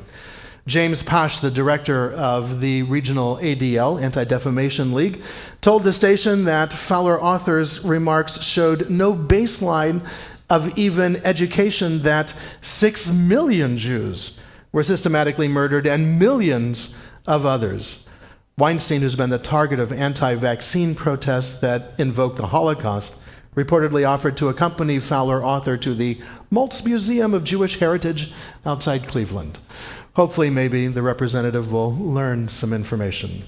James Pash, the director of the regional ADL, Anti-Defamation League, told the station that Fowler Author's remarks showed no baseline of even education, that 6 million Jews were systematically murdered and millions of others. Weinstein, who's been the target of anti-vaccine protests that invoke the Holocaust, reportedly offered to accompany Fowler Author to the Maltz Museum of Jewish Heritage outside Cleveland. Hopefully, maybe the representative will learn some information.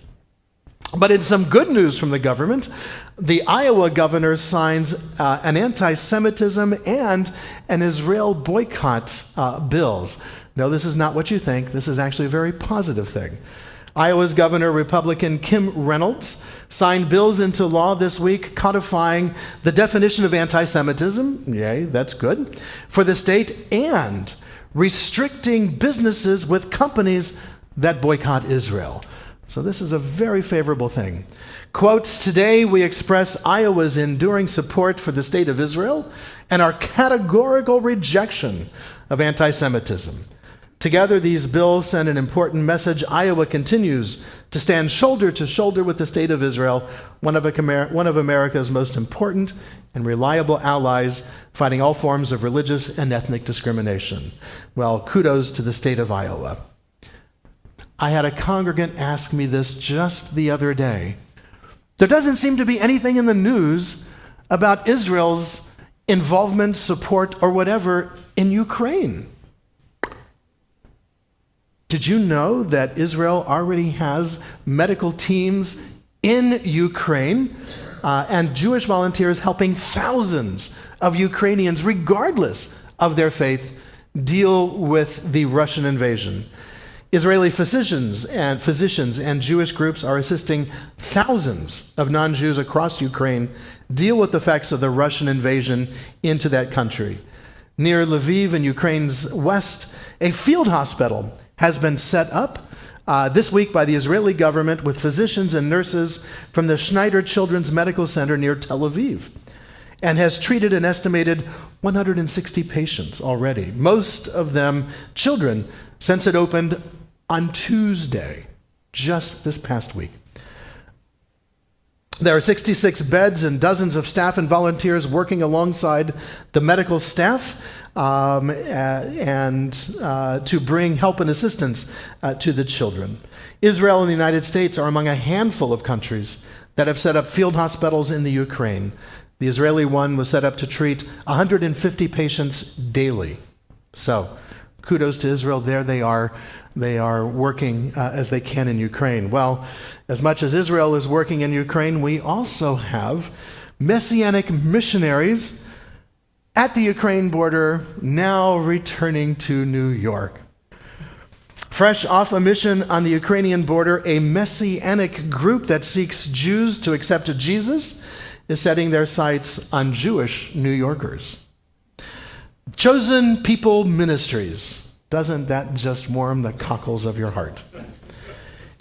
But in some good news from the government, the Iowa governor signs an anti-Semitism and an Israel boycott bills. No, this is not what you think. This is actually a very positive thing. Iowa's Governor, Republican Kim Reynolds, signed bills into law this week codifying the definition of anti-Semitism, yay, that's good, for the state, and restricting businesses with companies that boycott Israel. So this is a very favorable thing. Quote, "Today we express Iowa's enduring support for the state of Israel and our categorical rejection of anti-Semitism. Together, these bills send an important message. Iowa continues to stand shoulder to shoulder with the state of Israel, one of America's most important and reliable allies, fighting all forms of religious and ethnic discrimination." Well, kudos to the state of Iowa. I had a congregant ask me this just the other day. There doesn't seem to be anything in the news about Israel's involvement, support, or whatever in Ukraine. Did you know that Israel already has medical teams in Ukraine and Jewish volunteers helping thousands of Ukrainians, regardless of their faith, deal with the Russian invasion? Israeli physicians and Jewish groups are assisting thousands of non-Jews across Ukraine deal with the effects of the Russian invasion into that country. Near Lviv in Ukraine's west, a field hospital has been set up this week by the Israeli government with physicians and nurses from the Schneider Children's Medical Center near Tel Aviv, and has treated an estimated 160 patients already, most of them children, since it opened on Tuesday, just this past week. There are 66 beds and dozens of staff and volunteers working alongside the medical staff to bring help and assistance to the children. Israel and the United States are among a handful of countries that have set up field hospitals in the Ukraine. The Israeli one was set up to treat 150 patients daily. So, kudos to Israel. There they are. They are working as they can in Ukraine. Well, as much as Israel is working in Ukraine, we also have Messianic missionaries at the Ukraine border, now returning to New York. Fresh off a mission on the Ukrainian border, a Messianic group that seeks Jews to accept Jesus is setting their sights on Jewish New Yorkers. Chosen People Ministries. Doesn't that just warm the cockles of your heart?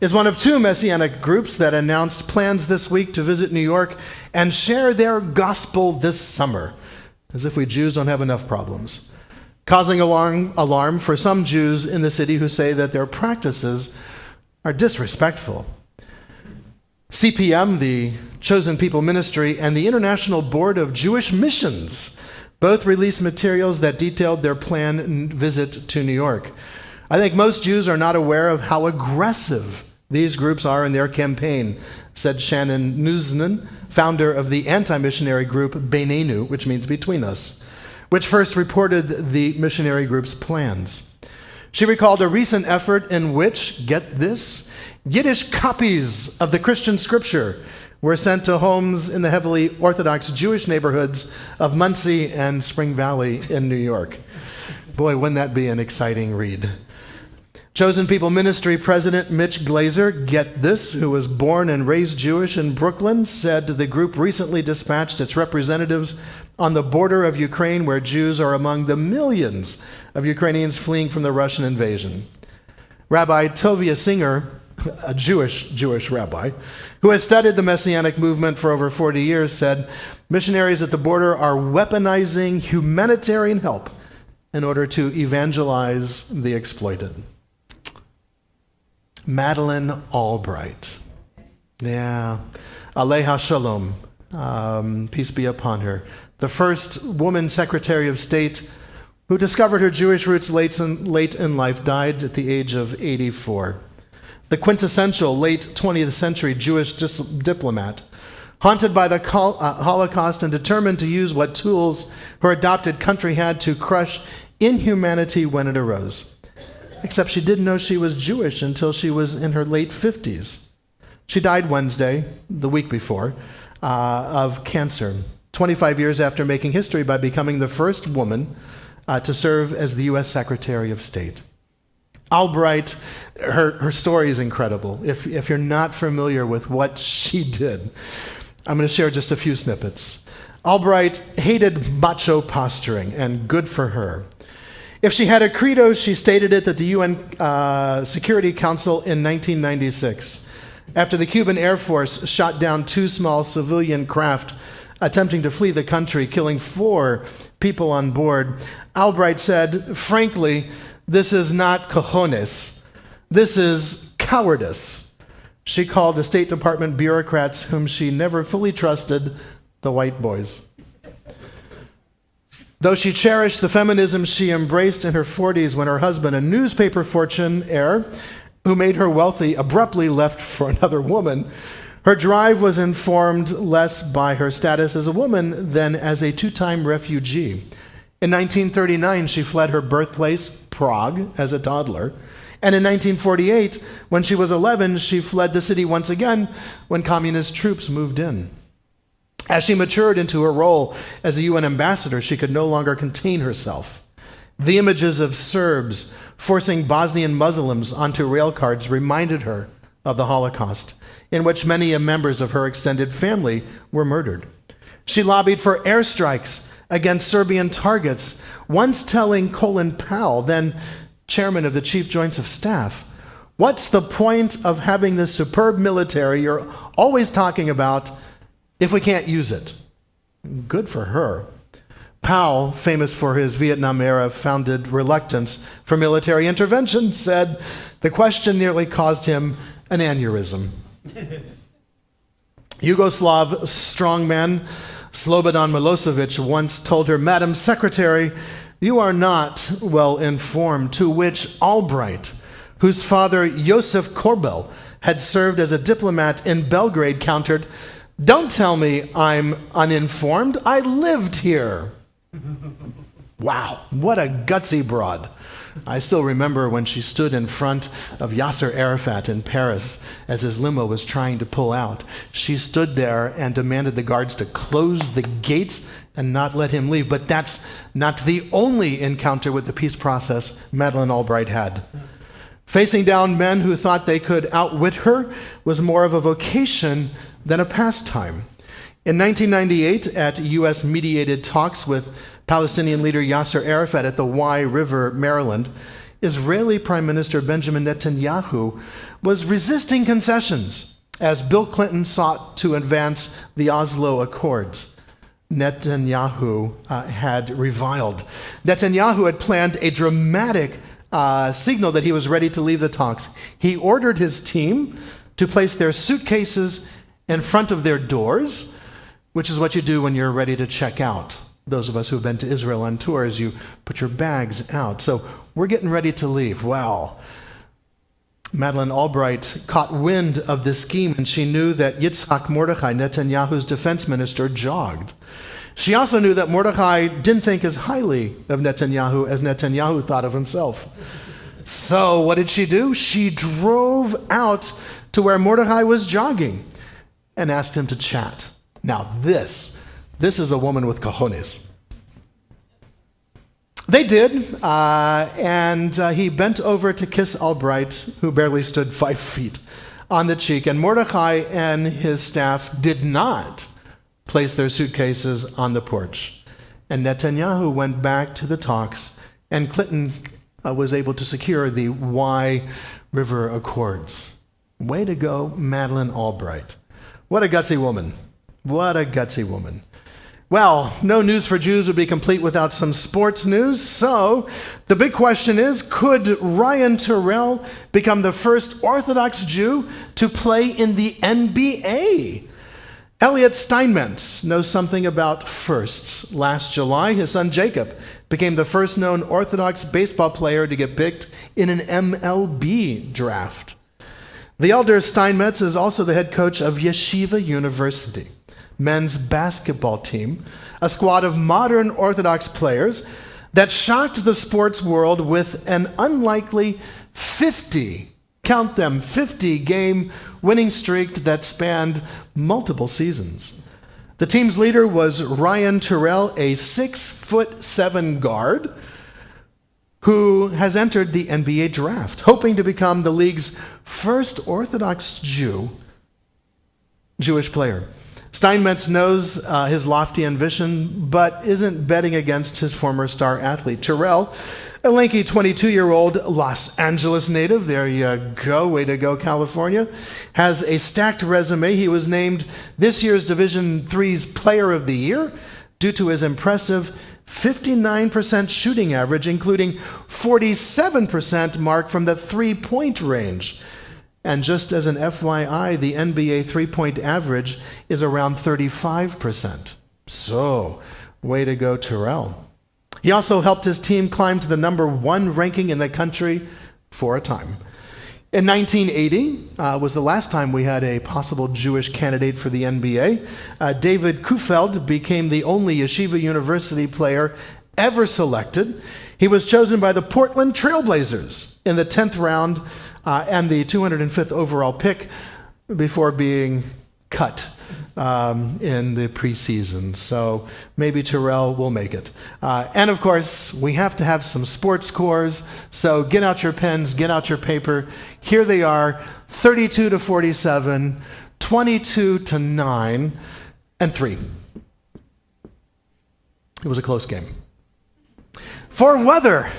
Is one of two Messianic groups that announced plans this week to visit New York and share their gospel this summer, as if we Jews don't have enough problems, causing alarm for some Jews in the city who say that their practices are disrespectful. CPM, the Chosen People Ministry, and the International Board of Jewish Missions both released materials that detailed their planned visit to New York. I think most Jews are not aware of how aggressive these groups are in their campaign, said Shannon Nuznan, founder of the anti-missionary group Beinenu, which means Between Us, which first reported the missionary group's plans. She recalled a recent effort in which, get this, Yiddish copies of the Christian scripture were sent to homes in the heavily Orthodox Jewish neighborhoods of Monsey and Spring Valley in New York. Boy, wouldn't that be an exciting read. Chosen People Ministry President Mitch Glazer, get this, who was born and raised Jewish in Brooklyn, said the group recently dispatched its representatives on the border of Ukraine, where Jews are among the millions of Ukrainians fleeing from the Russian invasion. Rabbi Tovia Singer, a Jewish rabbi, who has studied the Messianic movement for over 40 years, said missionaries at the border are weaponizing humanitarian help in order to evangelize the exploited. Madeleine Albright. Yeah. Aleha Shalom. Peace be upon her. The first woman Secretary of State who discovered her Jewish roots late in life, died at the age of 84. The quintessential late 20th century Jewish diplomat, haunted by the Holocaust and determined to use what tools her adopted country had to crush inhumanity when it arose. Except she didn't know she was Jewish until she was in her late 50s. She died Wednesday, the week before, of cancer, 25 years after making history by becoming the first woman to serve as the U.S. Secretary of State. Albright, her story is incredible. If you're not familiar with what she did, I'm going to share just a few snippets. Albright hated macho posturing, and good for her. If she had a credo, she stated it at the UN Security Council in 1996, after the Cuban Air Force shot down 2 small civilian craft attempting to flee the country, killing 4 people on board. Albright said, frankly, this is not cojones. This is cowardice. She called the State Department bureaucrats, whom she never fully trusted, the white boys. Though she cherished the feminism she embraced in her 40s when her husband, a newspaper fortune heir, who made her wealthy, abruptly left for another woman, her drive was informed less by her status as a woman than as a two-time refugee. In 1939, she fled her birthplace, Prague, as a toddler. And in 1948, when she was 11, she fled the city once again when communist troops moved in. As she matured into her role as a UN ambassador, she could no longer contain herself. The images of Serbs forcing Bosnian Muslims onto rail cars reminded her of the Holocaust, in which many members of her extended family were murdered. She lobbied for airstrikes against Serbian targets, once telling Colin Powell, then chairman of the Chief Joints of Staff, "What's the point of having this superb military you're always talking about if we can't use it?" Good for her. Powell, famous for his Vietnam-era founded reluctance for military intervention, said the question nearly caused him an aneurysm. Yugoslav strongman Slobodan Milosevic once told her, "Madam Secretary, you are not well informed," to which Albright, whose father Josef Korbel had served as a diplomat in Belgrade, countered, "Don't tell me I'm uninformed. I lived here." Wow, what a gutsy broad. I still remember when she stood in front of Yasser Arafat in Paris as his limo was trying to pull out. She stood there and demanded the guards to close the gates and not let him leave. But that's not the only encounter with the peace process Madeleine Albright had. Facing down men who thought they could outwit her was more of a vocation than a pastime. In 1998, at U.S.-mediated talks with Palestinian leader Yasser Arafat at the Wye River, Maryland, Israeli Prime Minister Benjamin Netanyahu was resisting concessions as Bill Clinton sought to advance the Oslo Accords. Netanyahu had reviled. Netanyahu had planned a dramatic signal that he was ready to leave the talks. He ordered his team to place their suitcases in front of their doors, which is what you do when you're ready to check out. Those of us who've been to Israel on tours, you put your bags out. So we're getting ready to leave. Well, Madeleine Albright caught wind of this scheme, and she knew that Yitzhak Mordechai, Netanyahu's defense minister, jogged. She also knew that Mordechai didn't think as highly of Netanyahu as Netanyahu thought of himself. So what did she do? She drove out to where Mordechai was jogging and asked him to chat. Now this is a woman with cojones. They did, and he bent over to kiss Albright, who barely stood 5 feet, on the cheek, and Mordechai and his staff did not place their suitcases on the porch. And Netanyahu went back to the talks, and Clinton was able to secure the Wye River Accords. Way to go, Madeleine Albright. What a gutsy woman. What a gutsy woman. Well, no news for Jews would be complete without some sports news. So the big question is, could Ryan Terrell become the first Orthodox Jew to play in the NBA? Elliot Steinmetz knows something about firsts. Last July, his son Jacob became the first known Orthodox baseball player to get picked in an MLB draft. The elder Steinmetz is also the head coach of Yeshiva University men's basketball team, a squad of modern Orthodox players that shocked the sports world with an unlikely 50, count them, 50-game winning streak that spanned multiple seasons. The team's leader was Ryan Terrell, a 6'7" guard who has entered the NBA draft, hoping to become the league's first Orthodox Jewish player. Steinmetz knows his lofty ambition, but isn't betting against his former star athlete. Terrell, a lanky 22-year-old Los Angeles native, there you go, way to go, California, has a stacked resume. He was named this year's Division III's Player of the Year due to his impressive 59% shooting average, including 47% mark from the three-point range. And just as an FYI, the NBA three-point average is around 35%. So, way to go, Terrell. He also helped his team climb to the #1 ranking in the country for a time. In 1980 was the last time we had a possible Jewish candidate for the NBA. David Kufeld became the only Yeshiva University player ever selected. He was chosen by the Portland Trailblazers in the 10th round and the 205th overall pick before being cut in the preseason. So maybe Terrell will make it. And of course, we have to have some sports scores. So get out your pens, get out your paper. Here they are, 32-47, 22-9, and 3. It was a close game. For weather,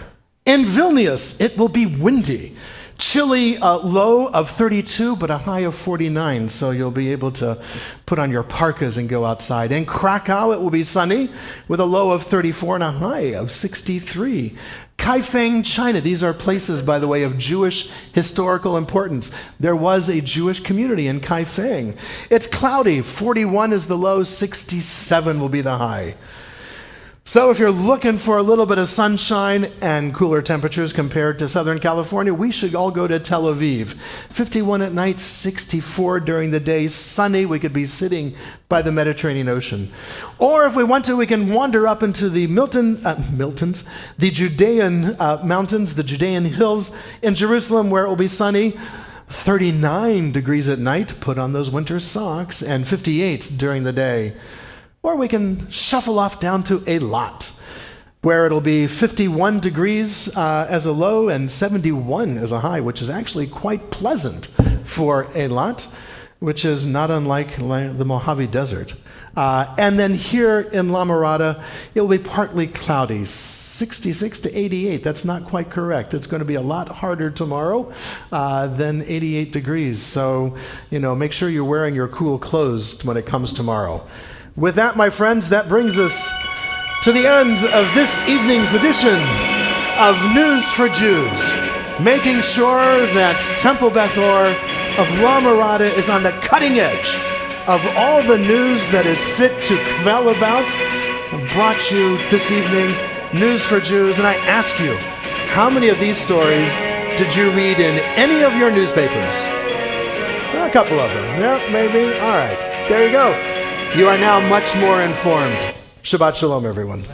in Vilnius, it will be windy. Chilly, low of 32, but a high of 49, so you'll be able to put on your parkas and go outside. In Krakow, it will be sunny with a low of 34 and a high of 63. Kaifeng, China. These are places, by the way, of Jewish historical importance. There was a Jewish community in Kaifeng. It's cloudy. 41 is the low, 67 will be the high. So if you're looking for a little bit of sunshine and cooler temperatures compared to Southern California, we should all go to Tel Aviv. 51 at night, 64 during the day, sunny. We could be sitting by the Mediterranean Ocean. Or if we want to, we can wander up into the the Judean mountains, the Judean hills in Jerusalem, where it will be sunny. 39 degrees at night, put on those winter socks, and 58 during the day. Or we can shuffle off down to Eilat, where it'll be 51 degrees as a low and 71 as a high, which is actually quite pleasant for Eilat, which is not unlike the Mojave Desert. And then here in La Mirada, it will be partly cloudy, 66 to 88. That's not quite correct. It's going to be a lot harder tomorrow than 88 degrees. So, make sure you're wearing your cool clothes when it comes tomorrow. With that, my friends, that brings us to the end of this evening's edition of News for Jews, making sure that Temple Beth Or of La Mirada is on the cutting edge of all the news that is fit to kvel about. I've brought you this evening News for Jews, and I ask you, how many of these stories did you read in any of your newspapers? A couple of them. Yeah, maybe. All right. There you go. You are now much more informed. Shabbat Shalom, everyone.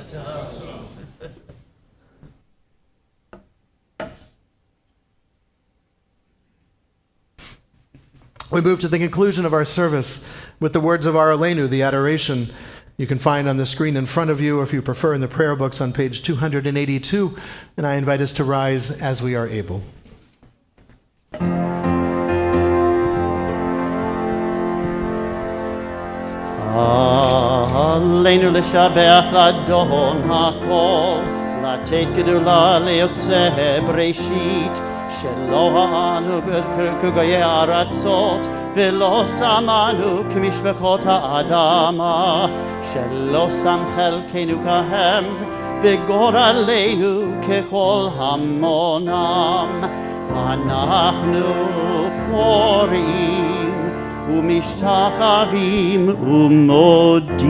We move to the conclusion of our service with the words of our Aleinu, the adoration you can find on the screen in front of you, or if you prefer in the prayer books on page 282. And I invite us to rise as we are able. עלינו לשבח לאדון הכל, לתת גדולה ליוצא בראשית, שלא אנו כגויי ארצות, ולא שמנו כמשפחות האדמה, שלא שם חלקנו כהם, וגורלנו ככל המונם. אנחנו קוראים ומשתחווים ומודים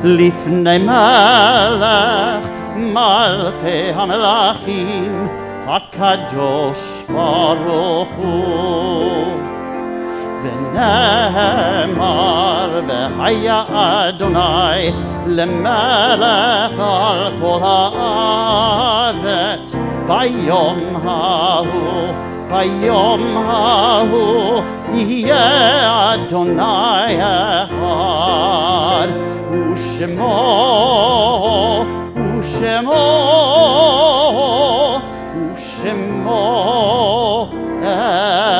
לפני מלך מלכי המלכים הקדוש ברוך הוא. ונאמר והיה אדוני למלך על כל הארץ ביום ההוא. ביום ההוא יהיה אדוני אחד, ושמו אחד.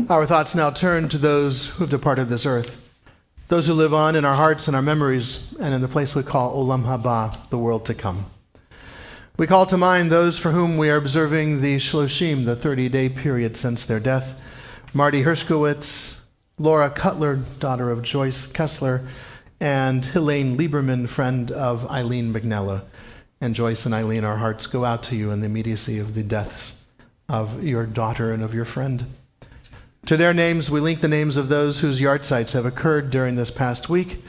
Our thoughts now turn to those who have departed this earth, those who live on in our hearts and our memories, and in the place we call Olam Haba, the world to come. We call to mind those for whom we are observing the Shloshim, the 30-day period since their death. Marty Hershkowitz, Laura Cutler, daughter of Joyce Kessler, and Helene Lieberman, friend of Eileen McNella. And Joyce and Eileen, our hearts go out to you in the immediacy of the deaths of your daughter and of your friend. To their names, we link the names of those whose yahrzeits have occurred during this past week.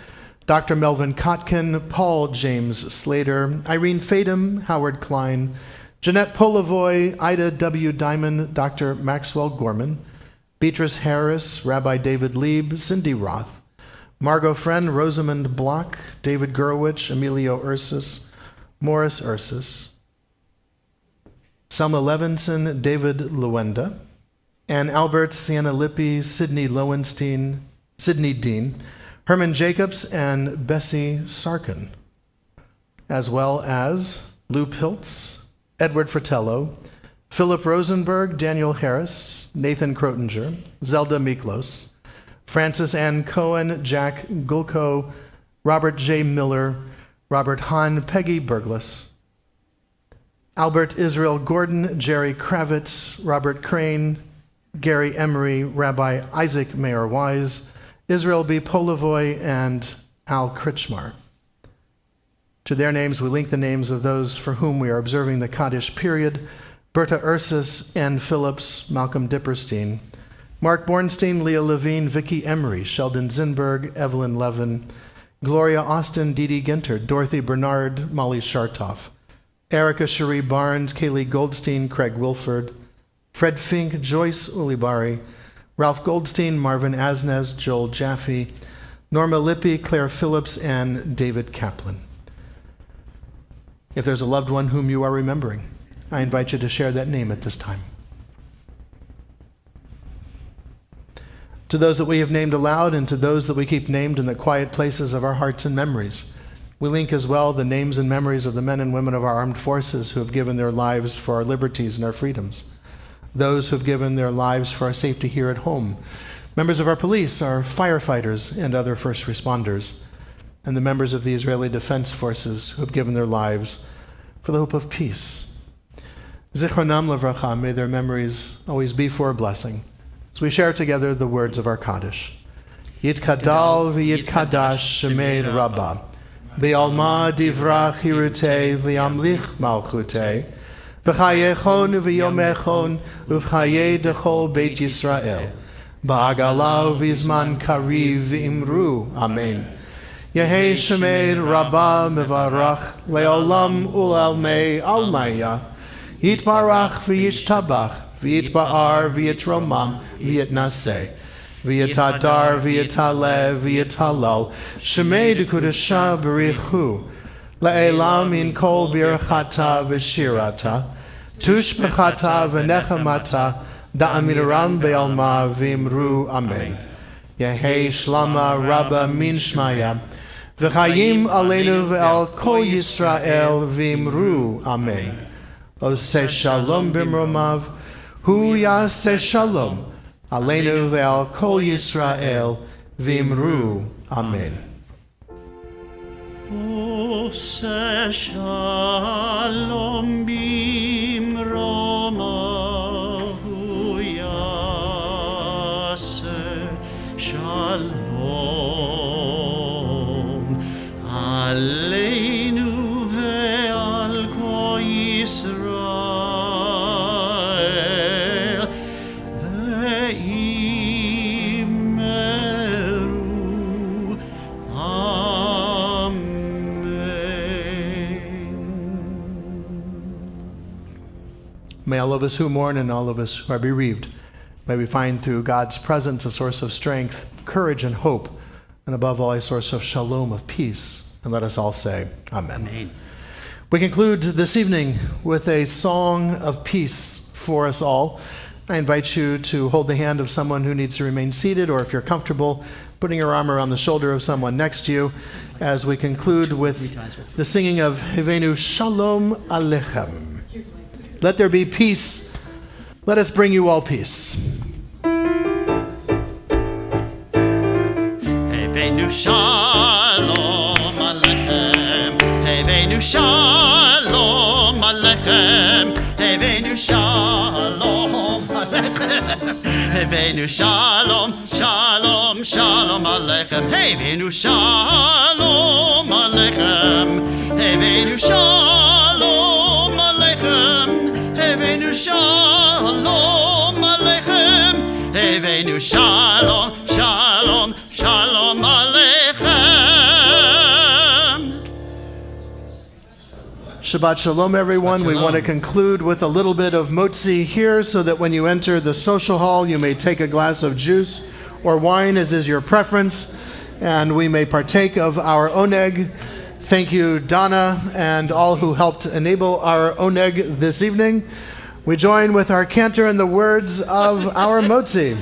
Dr. Melvin Kotkin, Paul James Slater, Irene Fadum, Howard Klein, Jeanette Polivoy, Ida W. Diamond, Dr. Maxwell Gorman, Beatrice Harris, Rabbi David Lieb, Cindy Roth, Margot Friend, Rosamond Block, David Gurwitch, Emilio Ursus, Morris Ursus, Selma Levinson, David Luenda, Ann Albert, Sienna Lippi, Sidney Lowenstein, Sidney Dean, Herman Jacobs, and Bessie Sarkin, as well as Lou Piltz, Edward Fratello, Philip Rosenberg, Daniel Harris, Nathan Krotinger, Zelda Miklos, Francis Ann Cohen, Jack Gulko, Robert J. Miller, Robert Hahn, Peggy Burglas, Albert Israel Gordon, Jerry Kravitz, Robert Crane, Gary Emery, Rabbi Isaac Mayer Wise, Israel B. Polivoy, and Al Kritchmar. To their names, we link the names of those for whom we are observing the Kaddish period: Berta Ursus, Ann Phillips, Malcolm Dipperstein, Mark Bornstein, Leah Levine, Vicky Emery, Sheldon Zinberg, Evelyn Levin, Gloria Austin, Dee Dee Ginter, Dorothy Bernard, Molly Shartoff, Erica Cherie Barnes, Kaylee Goldstein, Craig Wilford, Fred Fink, Joyce Ulibari, Ralph Goldstein, Marvin Asnez, Joel Jaffe, Norma Lippi, Claire Phillips, and David Kaplan. If there's a loved one whom you are remembering, I invite you to share that name at this time. To those that we have named aloud and to those that we keep named in the quiet places of our hearts and memories, we link as well the names and memories of the men and women of our armed forces who have given their lives for our liberties and our freedoms, those who have given their lives for our safety here at home, members of our police, our firefighters, and other first responders, and the members of the Israeli Defense Forces who have given their lives for the hope of peace. Zichronam Levracha, may their memories always be for a blessing, as we share together the words of our Kaddish. Yitkadal v'yitkadash shemei Rabbah, Be'alma divrach hirutei v'yamlich malchutei, B'chayechon v'yomechon uv'chaye dechol Beit Yisrael, Ba'agala v'izman kariv v'imru, Amen. Yehei shemei Rabbah mevarach le'olam u'almei almaya, Yitbarach v'yishtabach, v'yitba'ar v'yitromam v'yitnaseh, v'yitadar v'yitaleh v'yitalal, shemei dekudasha b'richu, le'elam in kol birchata v'shirata, tush b'chata v'nechamata, da'amiram be'alma v'imru, Amen. Yehei shlama rabba min shmaya, v'chayim aleinu v'al kol Yisrael v'imru, Amen. Oseh shalom b'mromav, hu yaseh shalom, aleinu ve'al kol Yisrael v'imru, Amen. Oseh shalom b'mromav, hu yaseh shalom, aleinu ve'al kol Yisrael v'imru, Amen. May all of us who mourn and all of us who are bereaved, may we find through God's presence a source of strength, courage, and hope, and above all, a source of shalom, of peace. And let us all say, Amen. Amen. We conclude this evening with a song of peace for us all. I invite you to hold the hand of someone who needs to remain seated, or if you're comfortable, putting your arm around the shoulder of someone next to you, as we conclude with the singing of Hevenu Shalom Aleichem. Let there be peace. Let us bring you all peace. Hevenu shalom aleichem, Hevenu shalom aleichem, Hevenu shalom aleichem, Hevenu shalom, shalom, shalom aleichem, Hevenu shalom aleichem, Hevenu shalom aleichem, Hevenu shalom aleichem, Hevenu Shabbat Shalom, everyone. Shabbat We want to Shalom. conclude with a little bit of motzi here so that when you enter the social hall, you may take a glass of juice or wine, as is your preference, and we may partake of our oneg. Thank you, Donna, and all who helped enable our oneg this evening. We join with our cantor in the words of our motzi.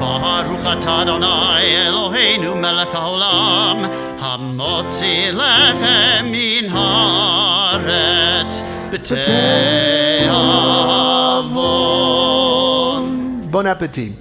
Baruch atah Adonai Eloheinu melech haolam hamotzi lechem min haaretz b'tei avon. Bon appetit.